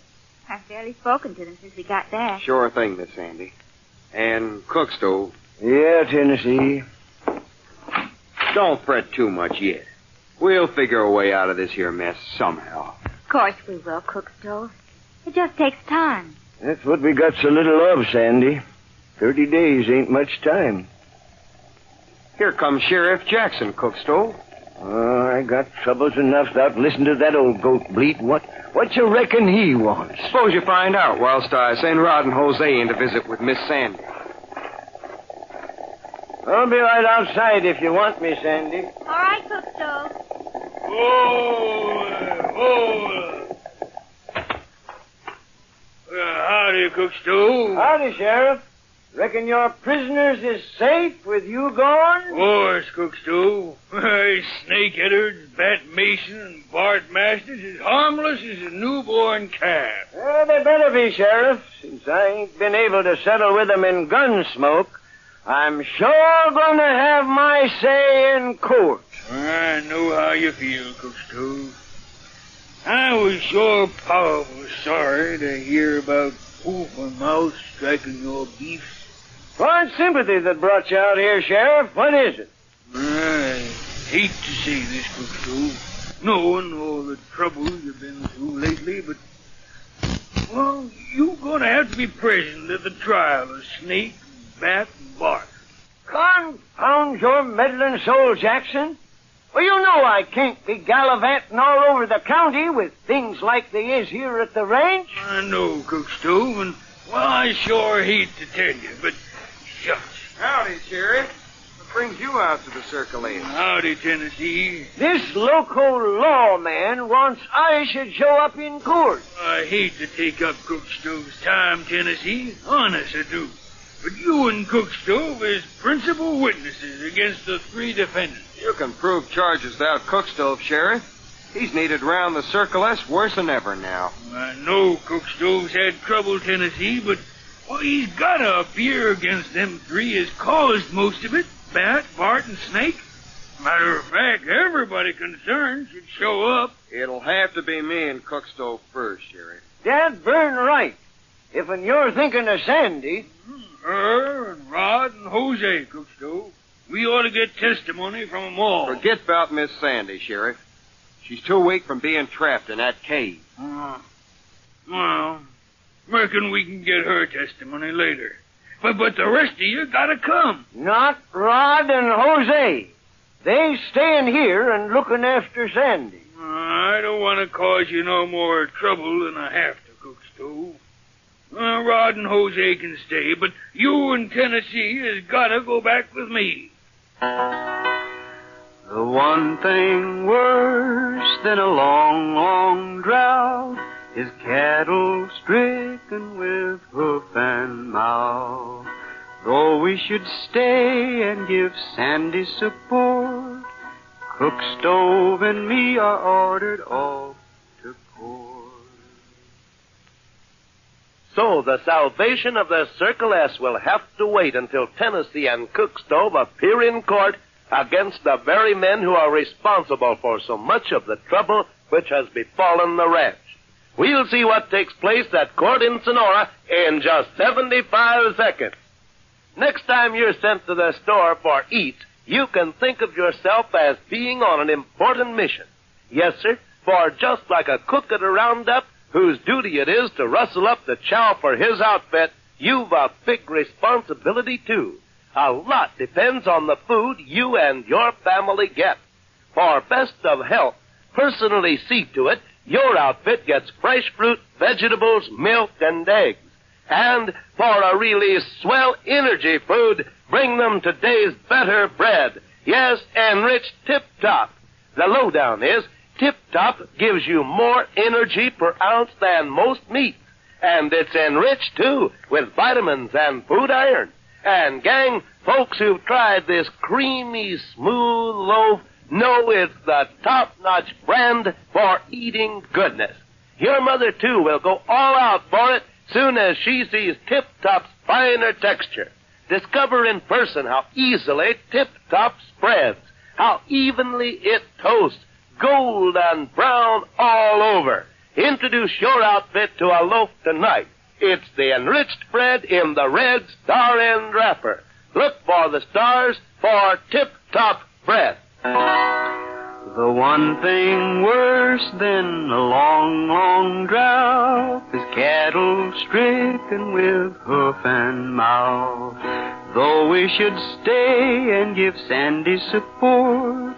S10: I've barely spoken to them since we got back.
S21: Sure thing, Miss Sandy. And Cookstove.
S2: Yeah, Tennessee.
S21: Don't fret too much yet. We'll figure a way out of this here mess somehow.
S10: Of course we will, Cookstove. It just takes time.
S2: That's what we got so little of, Sandy. 30 days ain't much time.
S21: Here comes Sheriff Jackson, Cookstove.
S2: Oh, I got troubles enough without listening to that old goat bleat. What you reckon he wants?
S21: Suppose you find out whilst I send Rod and Jose in to visit with Miss Sandy.
S2: I'll be right outside if you want me, Sandy.
S10: All right, Cookstove.
S4: Howdy, Cookstove.
S2: Howdy, Sheriff. Reckon your prisoners is safe with you gone?
S4: Of course, Cookstove. Snake Edwards, Bat Mason, and Bart Masters is harmless as a newborn calf.
S2: Well, they better be, Sheriff. Since I ain't been able to settle with them in Gunsmoke, I'm sure gonna have my say in court.
S4: I know how you feel, Cookstove. I was sure powerful sorry to hear about Wolf and Mouse striking your beefs.
S2: What sympathy that brought you out here, Sheriff? What is it?
S4: I hate to say this, Cookstove, knowing all the trouble you've been through lately, but, well, you're gonna have to be present at the trial of Snake, Bat, and Bart.
S2: Confound your meddling soul, Jackson. Well, you know I can't be gallivanting all over the county with things like they is here at the ranch.
S4: I know, Cookstove, and, well, I sure hate to tell you, but shucks.
S21: Howdy, Sheriff. What brings you out to the Circle S?
S4: Howdy, Tennessee.
S2: This local lawman wants I should show up in court.
S4: I hate to take up Cookstove's time, Tennessee. Honest, I do. But you and Cookstove is principal witnesses against the 3 defendants.
S21: You can prove charges without Cookstove, Sheriff. He's needed round the Circle S worse than ever now.
S4: I know Cookstove's had trouble, Tennessee, but, well, he's gotta appear against them 3 as caused most of it. Bat, Bart, and Snake. Matter of fact, everybody concerned should show up.
S21: It'll have to be me and Cookstove first, Sheriff.
S2: Dad burn right. If and you're thinking of Sandy.
S4: Her and Rod and Jose, Cookstove. We ought to get testimony from them all.
S21: Forget about Miss Sandy, Sheriff. She's too weak from being trapped in that cave.
S4: Well, reckon we can get her testimony later. But the rest of you gotta come.
S2: Not Rod and Jose. They staying here and looking after Sandy.
S4: I don't want to cause you no more trouble than I have to, Cookstove. Rod and Jose can stay, but you and Tennessee has gotta go back with me.
S1: The one thing worse than a long, long drought is cattle stricken with hoof and mouth. Though we should stay and give Sandy support, Cookstove and me are ordered off to court.
S19: So the salvation of the Circle S will have to wait until Tennessee and Cookstove appear in court against the very men who are responsible for so much of the trouble which has befallen the ranch. We'll see what takes place at court in Sonora in just 75 seconds. Next time you're sent to the store for eat, you can think of yourself as being on an important mission. Yes, sir, for just like a cook at a roundup, whose duty it is to rustle up the chow for his outfit, you've a big responsibility, too. A lot depends on the food you and your family get. For best of health, personally see to it, your outfit gets fresh fruit, vegetables, milk, and eggs. And for a really swell energy food, bring them today's better bread. Yes, enriched tip-top. The lowdown is Tip Top gives you more energy per ounce than most meat. And it's enriched, too, with vitamins and food iron. And, gang, folks who've tried this creamy, smooth loaf know it's the top-notch brand for eating goodness. Your mother, too, will go all out for it soon as she sees Tip Top's finer texture. Discover in person how easily Tip Top spreads, how evenly it toasts, golden brown all over. Introduce your outfit to a loaf tonight. It's the enriched bread in the red star-end wrapper. Look for the stars for Tip Top bread.
S6: The one thing worse than a long, long drought is cattle stricken with hoof and mouth. Though we should stay and give Sandy support,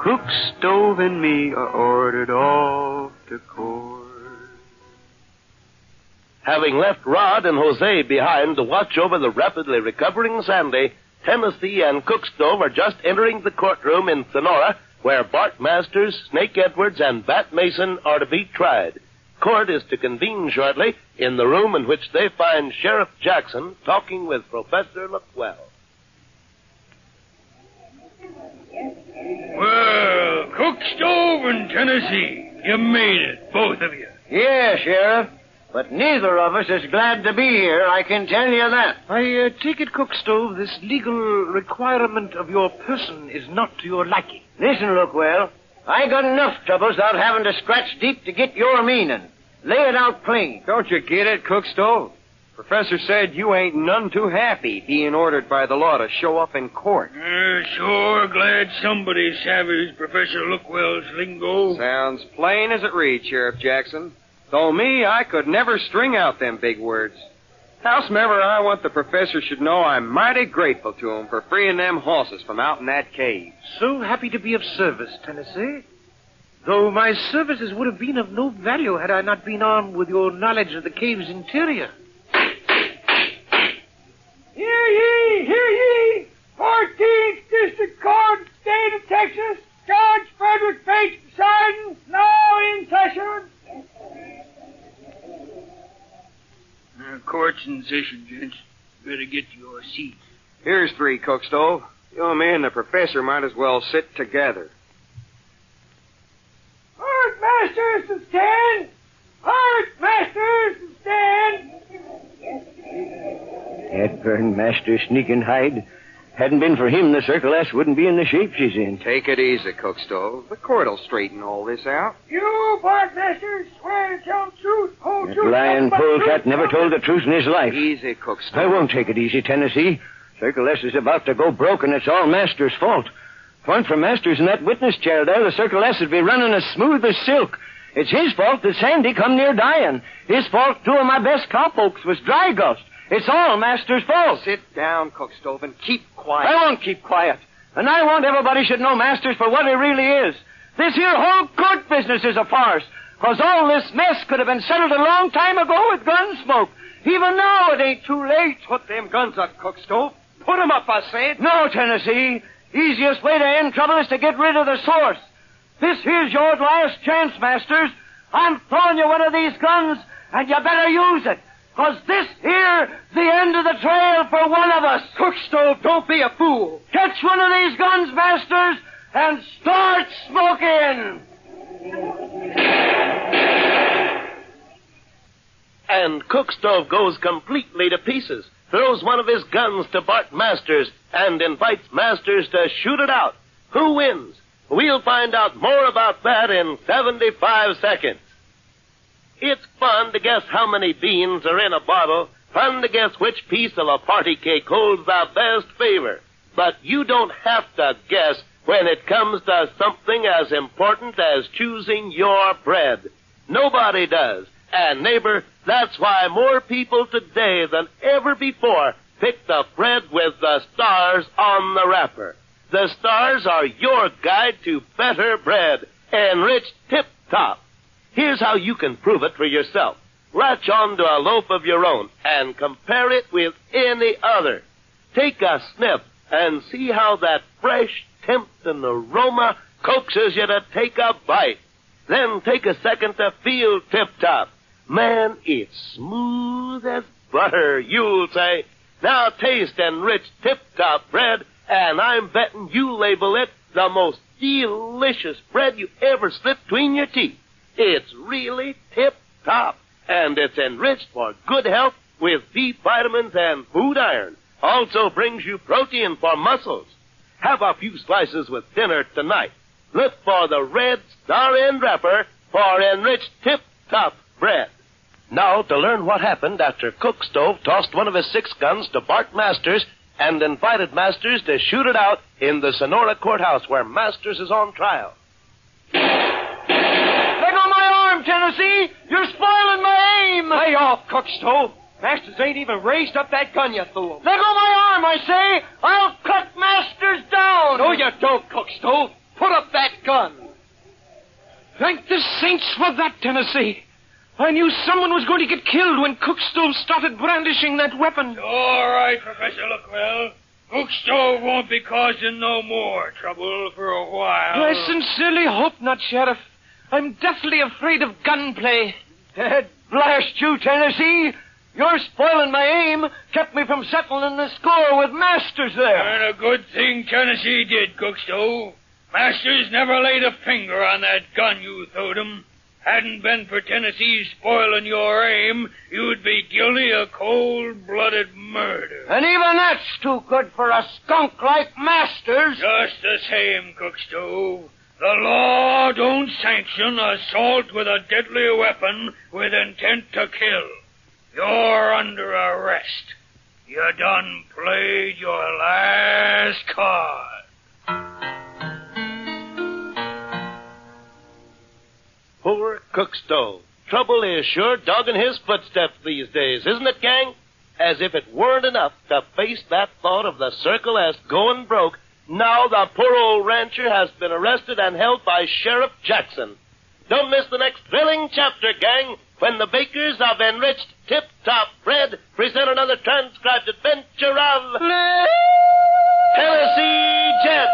S6: Cook, Stove, and me are ordered off to court.
S19: Having left Rod and Jose behind to watch over the rapidly recovering Sandy, Tennessee and Cook Stove are just entering the courtroom in Sonora, where Bart Masters, Snake Edwards, and Bat Mason are to be tried. Court is to convene shortly in the room in which they find Sheriff Jackson talking with Professor Luckwell.
S4: Well, Cook, Stove, and Tennessee, you made it, both of you.
S20: Yeah, Sheriff. But neither of us is glad to be here, I can tell you that.
S21: I take it, Cook Stove, this legal requirement of your person is not to your liking.
S20: Listen, Luckwell, I got enough troubles without having to scratch deep to get your meaning. Lay it out plain.
S21: Don't you get it, Cook Stove? Professor said you ain't none too happy being ordered by the law to show up in court.
S4: Sure glad somebody savvies Professor Luckwell's lingo.
S21: Sounds plain as it reads, Sheriff Jackson. Though me, I could never string out them big words. Howsomever, I want the professor should know I'm mighty grateful to him for freeing them horses from out in that cave.
S22: So happy to be of service, Tennessee. Though my services would have been of no value had I not been armed with your knowledge of the cave's interior.
S10: Hear ye, hear ye! 14th District Court, State of Texas, Judge Frederick Bates presiding, now in session.
S4: Court's in session, gents. Better get to your seats.
S21: Here's 3, Cook Stove. You and me and the professor might as well sit together.
S10: Hard masters to stand! Hard masters to stand!
S20: Hepburn, Master Sneakin' Hide. Hadn't been for him, the Circle S wouldn't be in the shape she's in.
S21: Take it easy, Cook Stove. The court'll straighten all this out.
S10: You, Bart Masters, swear to tell the truth, whole
S20: That
S10: truth.
S20: lying polecat never told the truth in his life.
S21: Easy, Cook Stove.
S20: I won't take it easy, Tennessee. Circle S is about to go broke, and it's all Master's fault. If it weren't for Masters in that witness chair there, the Circle S would be running as smooth as silk. It's his fault that Sandy come near dying. His fault 2 of my best cowpokes was dry gulched. It's all Master's fault.
S21: Sit down, Cook Stove, and keep quiet.
S20: I won't keep quiet. And I want everybody should know Masters for what he really is. This here whole court business is a farce. Because all this mess could have been settled a long time ago with Gunsmoke. Even now, it ain't too late.
S21: Put them guns up, Cook Stove. Put 'em up, I said.
S20: No, Tennessee. Easiest way to end trouble is to get rid of the source. This here's your last chance, Masters. I'm throwing you one of these guns, and you better use it. Because this here, the end of the trail for one of us.
S21: Cook Stove, don't be a fool.
S20: Catch one of these guns, Masters, and start smoking.
S19: And Cook Stove goes completely to pieces, throws one of his guns to Bart Masters, and invites Masters to shoot it out. Who wins? We'll find out more about that in 75 seconds. It's fun to guess how many beans are in a bottle, fun to guess which piece of a party cake holds the best favor. But you don't have to guess when it comes to something as important as choosing your bread. Nobody does. And neighbor, that's why more people today than ever before pick the bread with the stars on the wrapper. The stars are your guide to better bread, enriched tip-top. Here's how you can prove it for yourself. Latch on to a loaf of your own and compare it with any other. Take a sniff and see how that fresh, tempting aroma coaxes you to take a bite. Then take a second to feel tip-top. Man, it's smooth as butter, you'll say. Now taste enriched tip-top bread, and I'm betting you label it the most delicious bread you ever slipped between your teeth. It's really tip-top, and it's enriched for good health with B vitamins and food iron. Also brings you protein for muscles. Have a few slices with dinner tonight. Look for the red star-end wrapper for enriched tip-top bread. Now, to learn what happened after Cook Stove tossed one of his 6 guns to Bart Masters and invited Masters to shoot it out in the Sonora courthouse where Masters is on trial.
S20: Let go my arm, Tennessee! You're spoiling my aim!
S21: Lay off, Cook Stove. Masters ain't even raised up that gun, you fool.
S20: Let go my arm, I say! I'll cut Masters down!
S21: No, you don't, Cook Stove. Put up that gun. Thank the saints for that, Tennessee. I knew someone was going to get killed when Cook Stove started brandishing that weapon.
S4: All right, Professor Luckwell. Cook Stove won't be causing no more trouble for a while.
S21: I sincerely hope not, Sheriff. I'm deathly afraid of gunplay.
S20: Dead blast you, Tennessee! You're spoiling my aim. Kept me from settling the score with Masters there.
S4: And a good thing Tennessee did, Cook Stove. Masters never laid a finger on that gun you throwed him. Hadn't been for Tennessee spoiling your aim, you'd be guilty of cold-blooded murder.
S20: And even that's too good for a skunk like Masters.
S4: Just the same, Cook Stove. The law don't sanction assault with a deadly weapon with intent to kill. You're under arrest. You done played your last card.
S19: Poor Cook Stove. Trouble is sure dogging his footsteps these days, isn't it, gang? As if it weren't enough to face that thought of the Circle S going broke, now the poor old rancher has been arrested and held by Sheriff Jackson. Don't miss the next thrilling chapter, gang, when the bakers of enriched tip-top bread present another transcribed adventure of Tennessee Jed.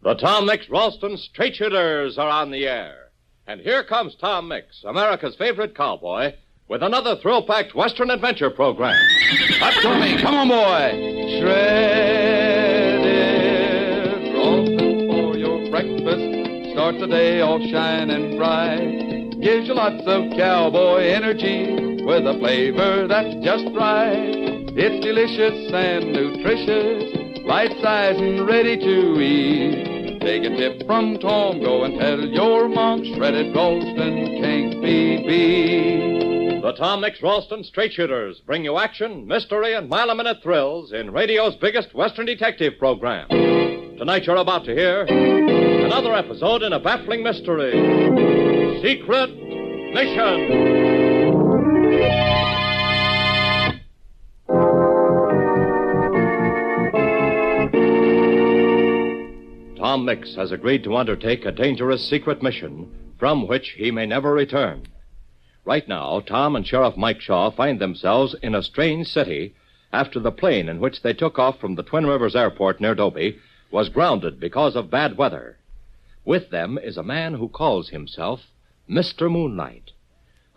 S18: The Tom Mix Ralston Straight Shooters are on the air. And here comes Tom Mix, America's favorite cowboy, with another thrill-packed Western adventure program.
S13: Up to me. Come on, boy. Shredded Ralston for your breakfast. Start the day all shining bright. Gives you lots of cowboy energy with a flavor that's just right. It's delicious and nutritious, bite-sized and ready to eat. Take a tip from Tom, go and tell your mom shredded Ralston can't be beat.
S18: The Tom Mix Ralston Straight Shooters bring you action, mystery, and mile-a-minute thrills in radio's biggest Western detective program. Tonight you're about to hear another episode in a baffling mystery. Secret Mission. Tom Mix has agreed to undertake a dangerous secret mission from which he may never return. Right now, Tom and Sheriff Mike Shaw find themselves in a strange city after the plane in which they took off from the Twin Rivers Airport near Dobie was grounded because of bad weather. With them is a man who calls himself Mr. Moonlight.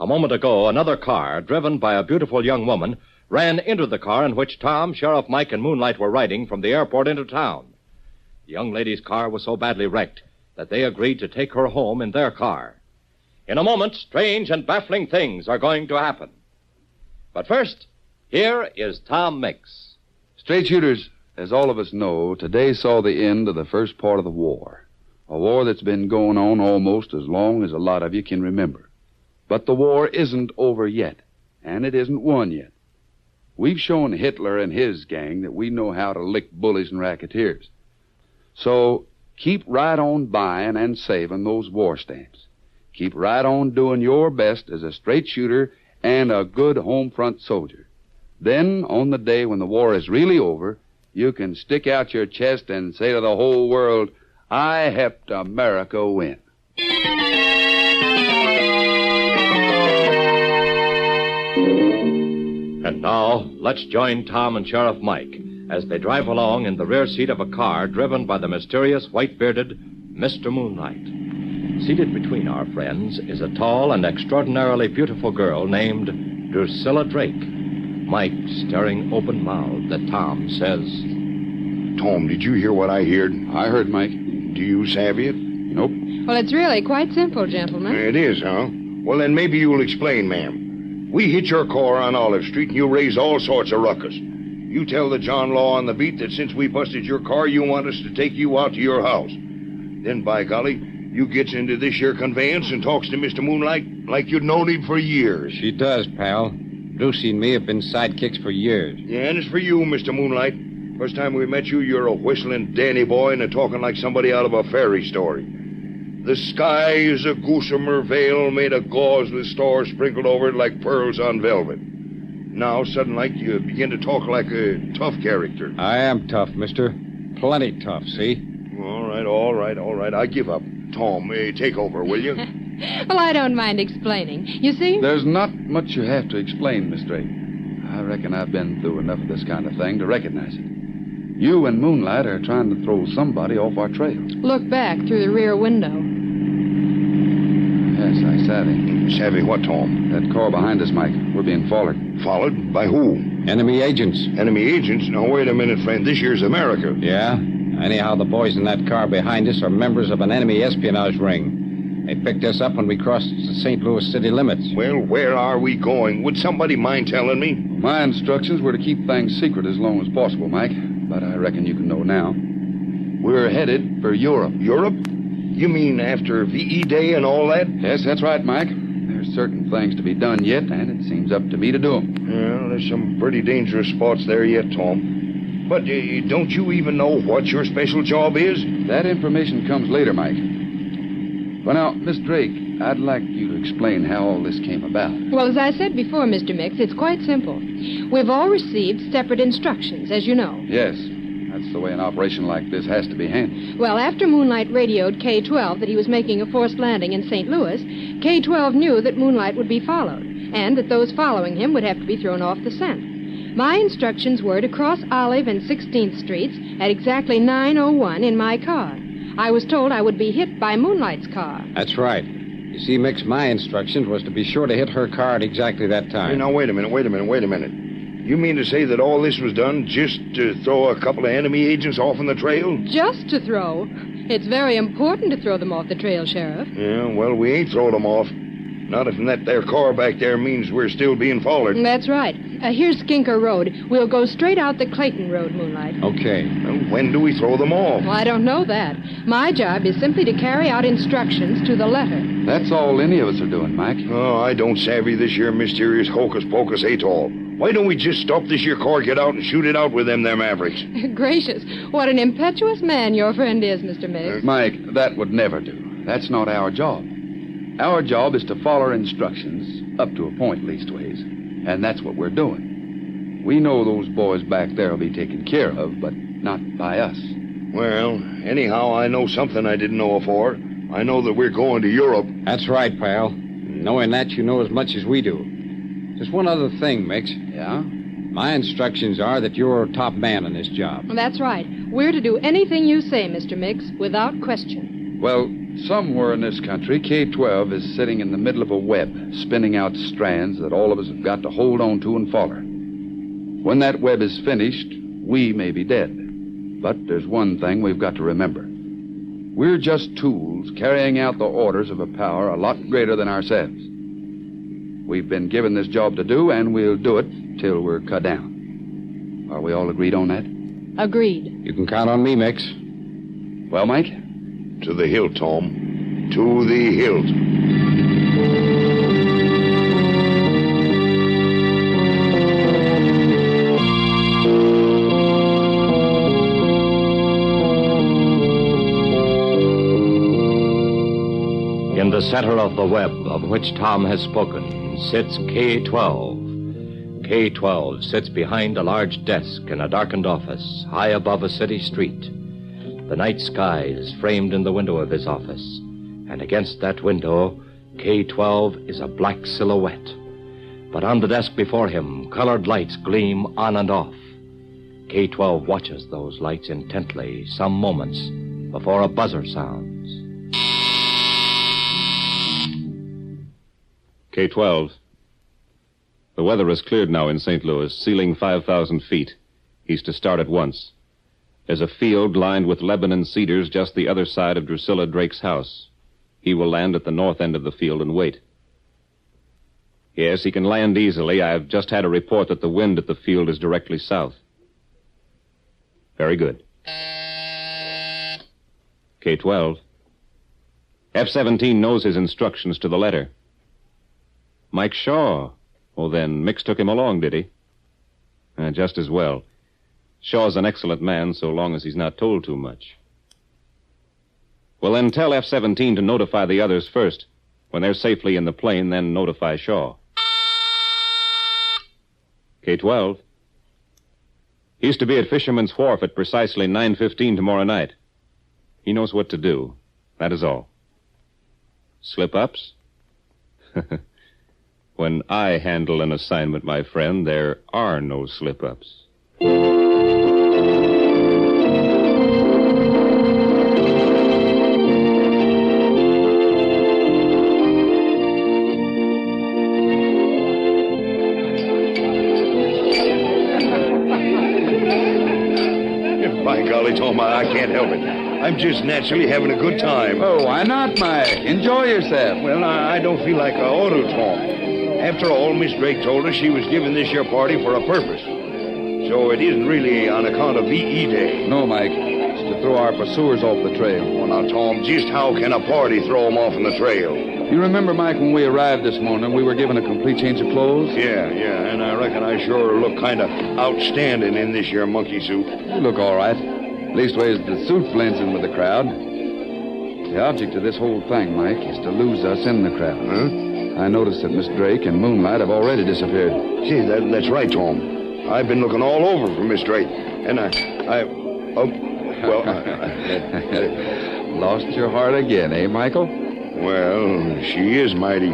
S18: A moment ago, another car, driven by a beautiful young woman, ran into the car in which Tom, Sheriff Mike, and Moonlight were riding from the airport into town. The young lady's car was so badly wrecked that they agreed to take her home in their car. In a moment, strange and baffling things are going to happen. But first, here is Tom Mix.
S3: Straight shooters, as all of us know, today saw the end of the first part of the war. A war that's been going on almost as long as a lot of you can remember. But the war isn't over yet, and it isn't won yet. We've shown Hitler and his gang that we know how to lick bullies and racketeers. So keep right on buying and saving those war stamps. Keep right on doing your best as a straight shooter and a good home front soldier. Then, on the day when the war is really over, you can stick out your chest and say to the whole world, I helped America win.
S18: And now, let's join Tom and Sheriff Mike as they drive along in the rear seat of a car driven by the mysterious white-bearded Mr. Moonlight. Seated between our friends is a tall and extraordinarily beautiful girl named Drusilla Drake. Mike, staring open-mouthed at Tom, says,
S5: Tom, did you hear what I heard?
S3: I heard, Mike.
S5: Do you savvy it?
S3: Nope.
S7: Well, it's really quite simple, gentlemen.
S5: It is, huh? Well, then maybe you'll explain, ma'am. We hit your car on Olive Street, and you raised all sorts of ruckus. You tell the John Law on the beat that since we busted your car, you want us to take you out to your house. Then, by golly, you gets into this here conveyance and talks to Mr. Moonlight like you'd known him for years.
S23: She does, pal. Lucy and me have been sidekicks for years.
S5: Yeah, and it's for you, Mr. Moonlight. First time we met you, you're a whistling Danny boy and a talking like somebody out of a fairy story. The sky is a gossamer veil made of gauze with stars sprinkled over it like pearls on velvet. Now, sudden like, you begin to talk like a tough character.
S23: I am tough, mister. Plenty tough, see?
S5: All right. I give up. Tom, take over, will you?
S7: Well, I don't mind explaining. You see?
S3: There's not much you have to explain, Miss Drake. I reckon I've been through enough of this kind of thing to recognize it. You and Moonlight are trying to throw somebody off our trail.
S7: Look back through the rear window.
S3: Yes, I savvy.
S5: Savvy what, Tom?
S3: That car behind us, Mike. We're being followed.
S5: Followed? By who?
S23: Enemy agents.
S5: Enemy agents? Now, wait a minute, friend. This here's America.
S23: Yeah? Anyhow, the boys in that car behind us are members of an enemy espionage ring. They picked us up when we crossed the St. Louis city limits.
S5: Well, where are we going? Would somebody mind telling me?
S3: My instructions were to keep things secret as long as possible, Mike. But I reckon you can know now. We're headed for Europe.
S5: Europe? You mean after VE Day and all that?
S3: Yes, that's right, Mike. There's certain things to be done yet, and it seems up to me to do them.
S5: Well, there's some pretty dangerous spots there yet, Tom. But don't you even know what your special job is?
S3: That information comes later, Mike. Well, now, Miss Drake, I'd like you to explain how all this came about.
S7: Well, as I said before, Mr. Mix, it's quite simple. We've all received separate instructions, as you know.
S3: Yes, that's the way an operation like this has to be handled.
S7: Well, after Moonlight radioed K-12 that he was making a forced landing in St. Louis, K-12 knew that Moonlight would be followed, and that those following him would have to be thrown off the scent. My instructions were to cross Olive and 16th Streets at exactly 9:01 in my car. I was told I would be hit by Moonlight's car.
S23: That's right. You see, Mix, my instructions was to be sure to hit her car at exactly that time.
S5: Hey, now, wait a minute. You mean to say that all this was done just to throw a couple of enemy agents off on the trail?
S7: Just to throw? It's very important to throw them off the trail, Sheriff.
S5: Yeah, well, we ain't throwing them off. Not if that there car back there means we're still being followed.
S7: That's right. Here's Skinker Road. We'll go straight out the Clayton Road, Moonlight.
S23: Okay.
S5: Well, when do we throw them off?
S7: Well, I don't know that. My job is simply to carry out instructions to the letter.
S3: That's all any of us are doing, Mike.
S5: Oh, I don't savvy this here mysterious hocus-pocus at all. Why don't we just stop this here car, get out, and shoot it out with them Mavericks?
S7: Gracious, what an impetuous man your friend is, Mr. Mix.
S3: Mike, that would never do. That's not our job. Our job is to follow instructions, up to a point leastways. And that's what we're doing. We know those boys back there will be taken care of, but not by us.
S5: Well, anyhow, I know something I didn't know afore. I know that we're going to Europe.
S23: That's right, pal. Knowing that, you know as much as we do. Just one other thing, Mix.
S3: Yeah?
S23: My instructions are that you're top man in this job.
S7: That's right. We're to do anything you say, Mr. Mix, without question.
S3: Well, somewhere in this country, K-12 is sitting in the middle of a web, spinning out strands that all of us have got to hold on to and follow. When that web is finished, we may be dead. But there's one thing we've got to remember. We're just tools carrying out the orders of a power a lot greater than ourselves. We've been given this job to do, and we'll do it till we're cut down. Are we all agreed on that?
S7: Agreed.
S23: You can count on me, Mix.
S3: Well, Mike?
S5: To the hilt, Tom. To the hilt.
S18: In the center of the web of which Tom has spoken sits K-12. K-12 sits behind a large desk in a darkened office high above a city street. The night sky is framed in the window of his office, and against that window, K-12 is a black silhouette. But on the desk before him, colored lights gleam on and off. K-12 watches those lights intently some moments before a buzzer sounds.
S8: K-12. The weather has cleared now in St. Louis, ceiling 5,000 feet. He's to start at once. There's a field lined with Lebanon cedars just the other side of Drusilla Drake's house. He will land at the north end of the field and wait. Yes, he can land easily. I've just had a report that the wind at the field is directly south. Very good. K-12. F-17 knows his instructions to the letter. Mike Shaw. Oh, then Mix took him along, did he? Just as well. Shaw's an excellent man so long as he's not told too much. Well, then tell F-17 to notify the others first. When they're safely in the plane, then notify Shaw. K-12. He's to be at Fisherman's Wharf at precisely 9:15 tomorrow night. He knows what to do. That is all. Slip-ups? When I handle an assignment, my friend, there are no slip-ups.
S5: By golly, Tom, I can't help it. I'm just naturally having a good time.
S3: Oh, why not, Mike? Enjoy yourself.
S5: Well, I don't feel like I ought to, Tom. After all, Miss Drake told us she was giving this here party for a purpose. So it isn't really on account of VE Day.
S3: No, Mike. It's to throw our pursuers off the trail.
S5: Well, now, Tom, just how can a party throw them off on the trail?
S3: You remember, Mike, when we arrived this morning, we were given a complete change of clothes?
S5: Yeah, and I reckon I sure look kind of outstanding in this here monkey suit.
S3: You look all right. Leastways, the suit blends in with the crowd. The object of this whole thing, Mike, is to lose us in the crowd.
S5: Huh?
S3: I noticed that Miss Drake and Moonlight have already disappeared.
S5: See, that's right, Tom. I've been looking all over for Miss Drake, and
S3: Lost your heart again, eh, Michael?
S5: Well, she is mighty...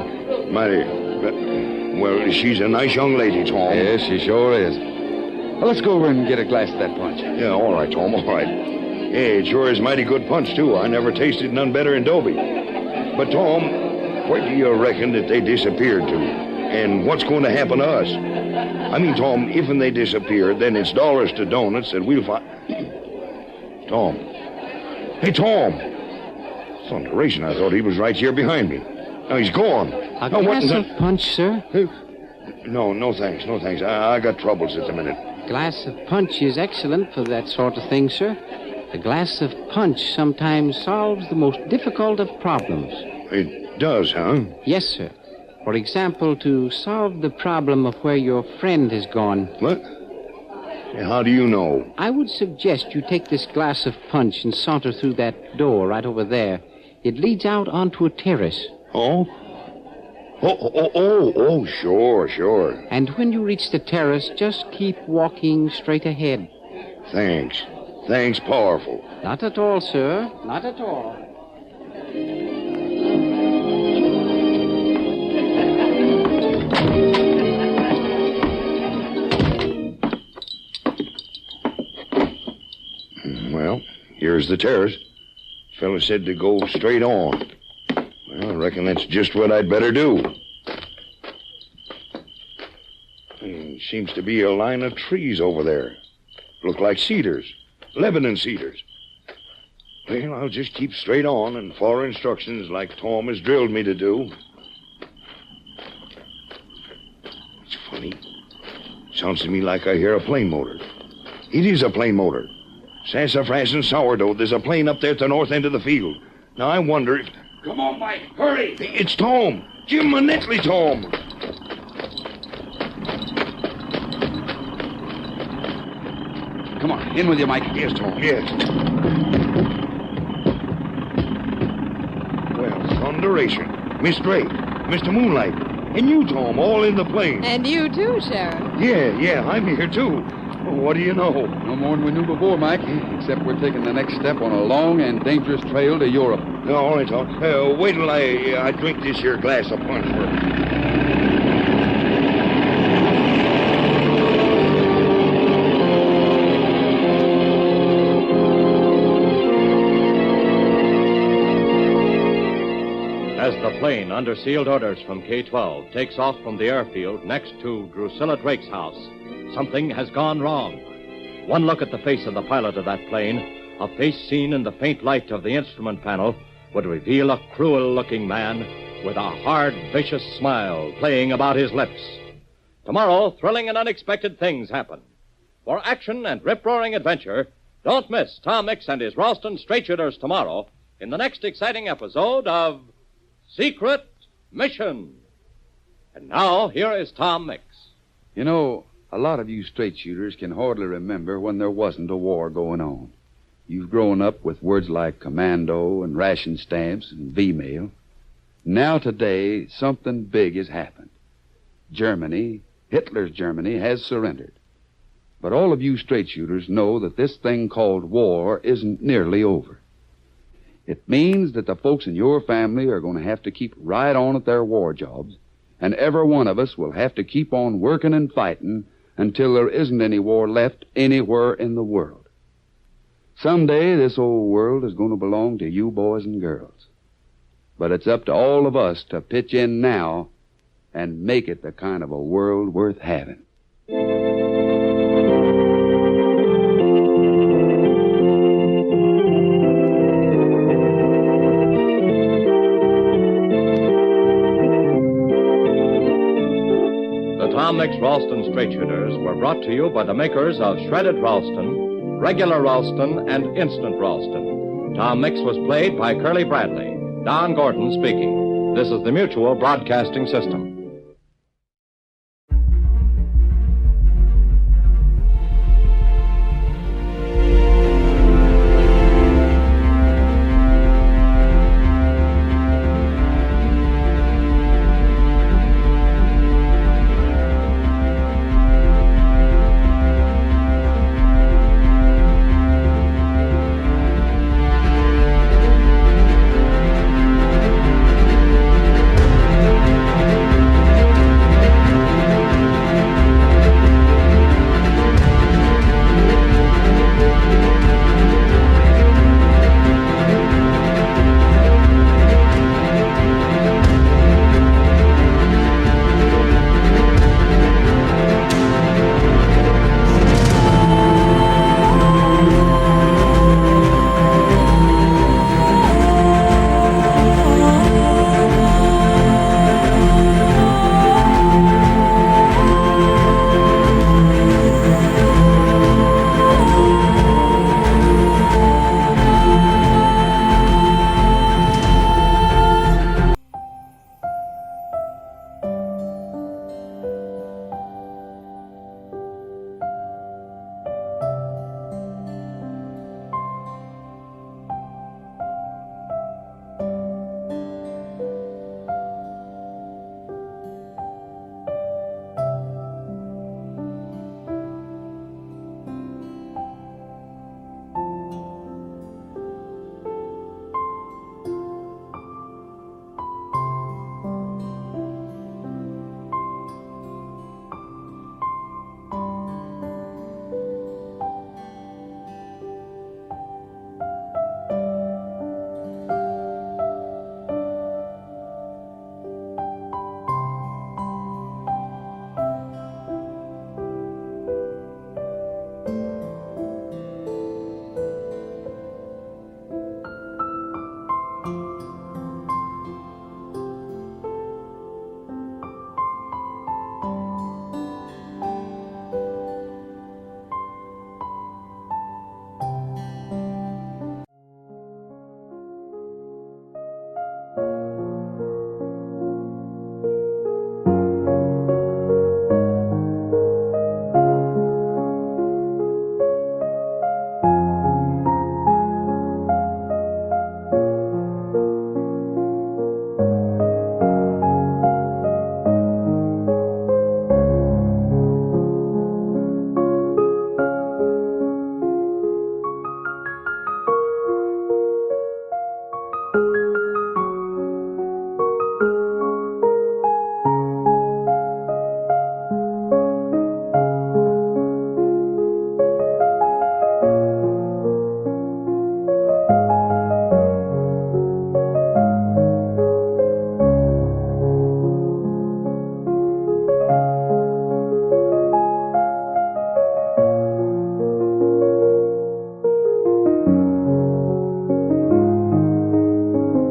S5: Well, she's a nice young lady, Tom.
S3: Yes, she sure is. Well, let's go over and get a glass of that punch.
S5: Yeah, all right, Tom, all right. Hey, it sure is mighty good punch, too. I never tasted none better in Dobie. But, Tom, where do you reckon that they disappeared to? And what's going to happen to us? I mean, Tom, if and they disappear, then it's dollars to donuts that we'll find... Tom. Hey, Tom. Thunderation, I thought he was right here behind me. Now, he's gone.
S9: A glass of punch, sir?
S5: No thanks. I got troubles at the minute.
S9: Glass of punch is excellent for that sort of thing, sir. A glass of punch sometimes solves the most difficult of problems.
S5: It does, huh?
S9: Yes, sir. For example, to solve the problem of where your friend has gone.
S5: What? How do you know?
S9: I would suggest you take this glass of punch and saunter through that door right over there. It leads out onto a terrace.
S5: Oh? Oh, sure.
S9: And when you reach the terrace, just keep walking straight ahead.
S5: Thanks, powerful.
S9: Not at all, sir. Not at all.
S5: Well, here's the terrace. Fella said to go straight on. Well, I reckon that's just what I'd better do. Seems to be a line of trees over there. Look like cedars. Lebanon cedars. Well, I'll just keep straight on and follow instructions like Tom has drilled me to do. It's funny. Sounds to me like I hear a plane motor. It is a plane motor. Sassafras and sourdough. There's a plane up there at the north end of the field. Now, I wonder if...
S3: Come on, Mike. Hurry.
S5: It's Tom. Jim Manetly, Tom.
S3: Come on, in with you, Mike.
S5: Yes, Tom, yes. Well, thunderation. Miss Drake, Mr. Moonlight, and you, Tom, all in the plane.
S7: And you too, Sheriff.
S5: Yeah, I'm here, too. Well, what do you know?
S3: No more than we knew before, Mike, except we're taking the next step on a long and dangerous trail to Europe.
S5: No, all right, Tom. Wait till I drink this here glass of punch first.
S18: As the plane, under sealed orders from K-12, takes off from the airfield next to Drusilla Drake's house, something has gone wrong. One look at the face of the pilot of that plane, a face seen in the faint light of the instrument panel, would reveal a cruel-looking man with a hard, vicious smile playing about his lips. Tomorrow, thrilling and unexpected things happen. For action and rip-roaring adventure, don't miss Tom Mix and his Ralston Straight Shooters tomorrow in the next exciting episode of Secret Mission. And now, here is Tom Mix.
S3: You know, a lot of you straight shooters can hardly remember when there wasn't a war going on. You've grown up with words like commando and ration stamps and V-mail. Now today, something big has happened. Germany, Hitler's Germany, has surrendered. But all of you straight shooters know that this thing called war isn't nearly over. It means that the folks in your family are going to have to keep right on at their war jobs, and every one of us will have to keep on working and fighting until there isn't any war left anywhere in the world. Someday this old world is going to belong to you boys and girls. But it's up to all of us to pitch in now and make it the kind of a world worth having.
S18: Tom Mix Ralston Straight Shooters were brought to you by the makers of Shredded Ralston, Regular Ralston, and Instant Ralston. Tom Mix was played by Curly Bradley. Don Gordon speaking. This is the Mutual Broadcasting System.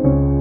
S11: you.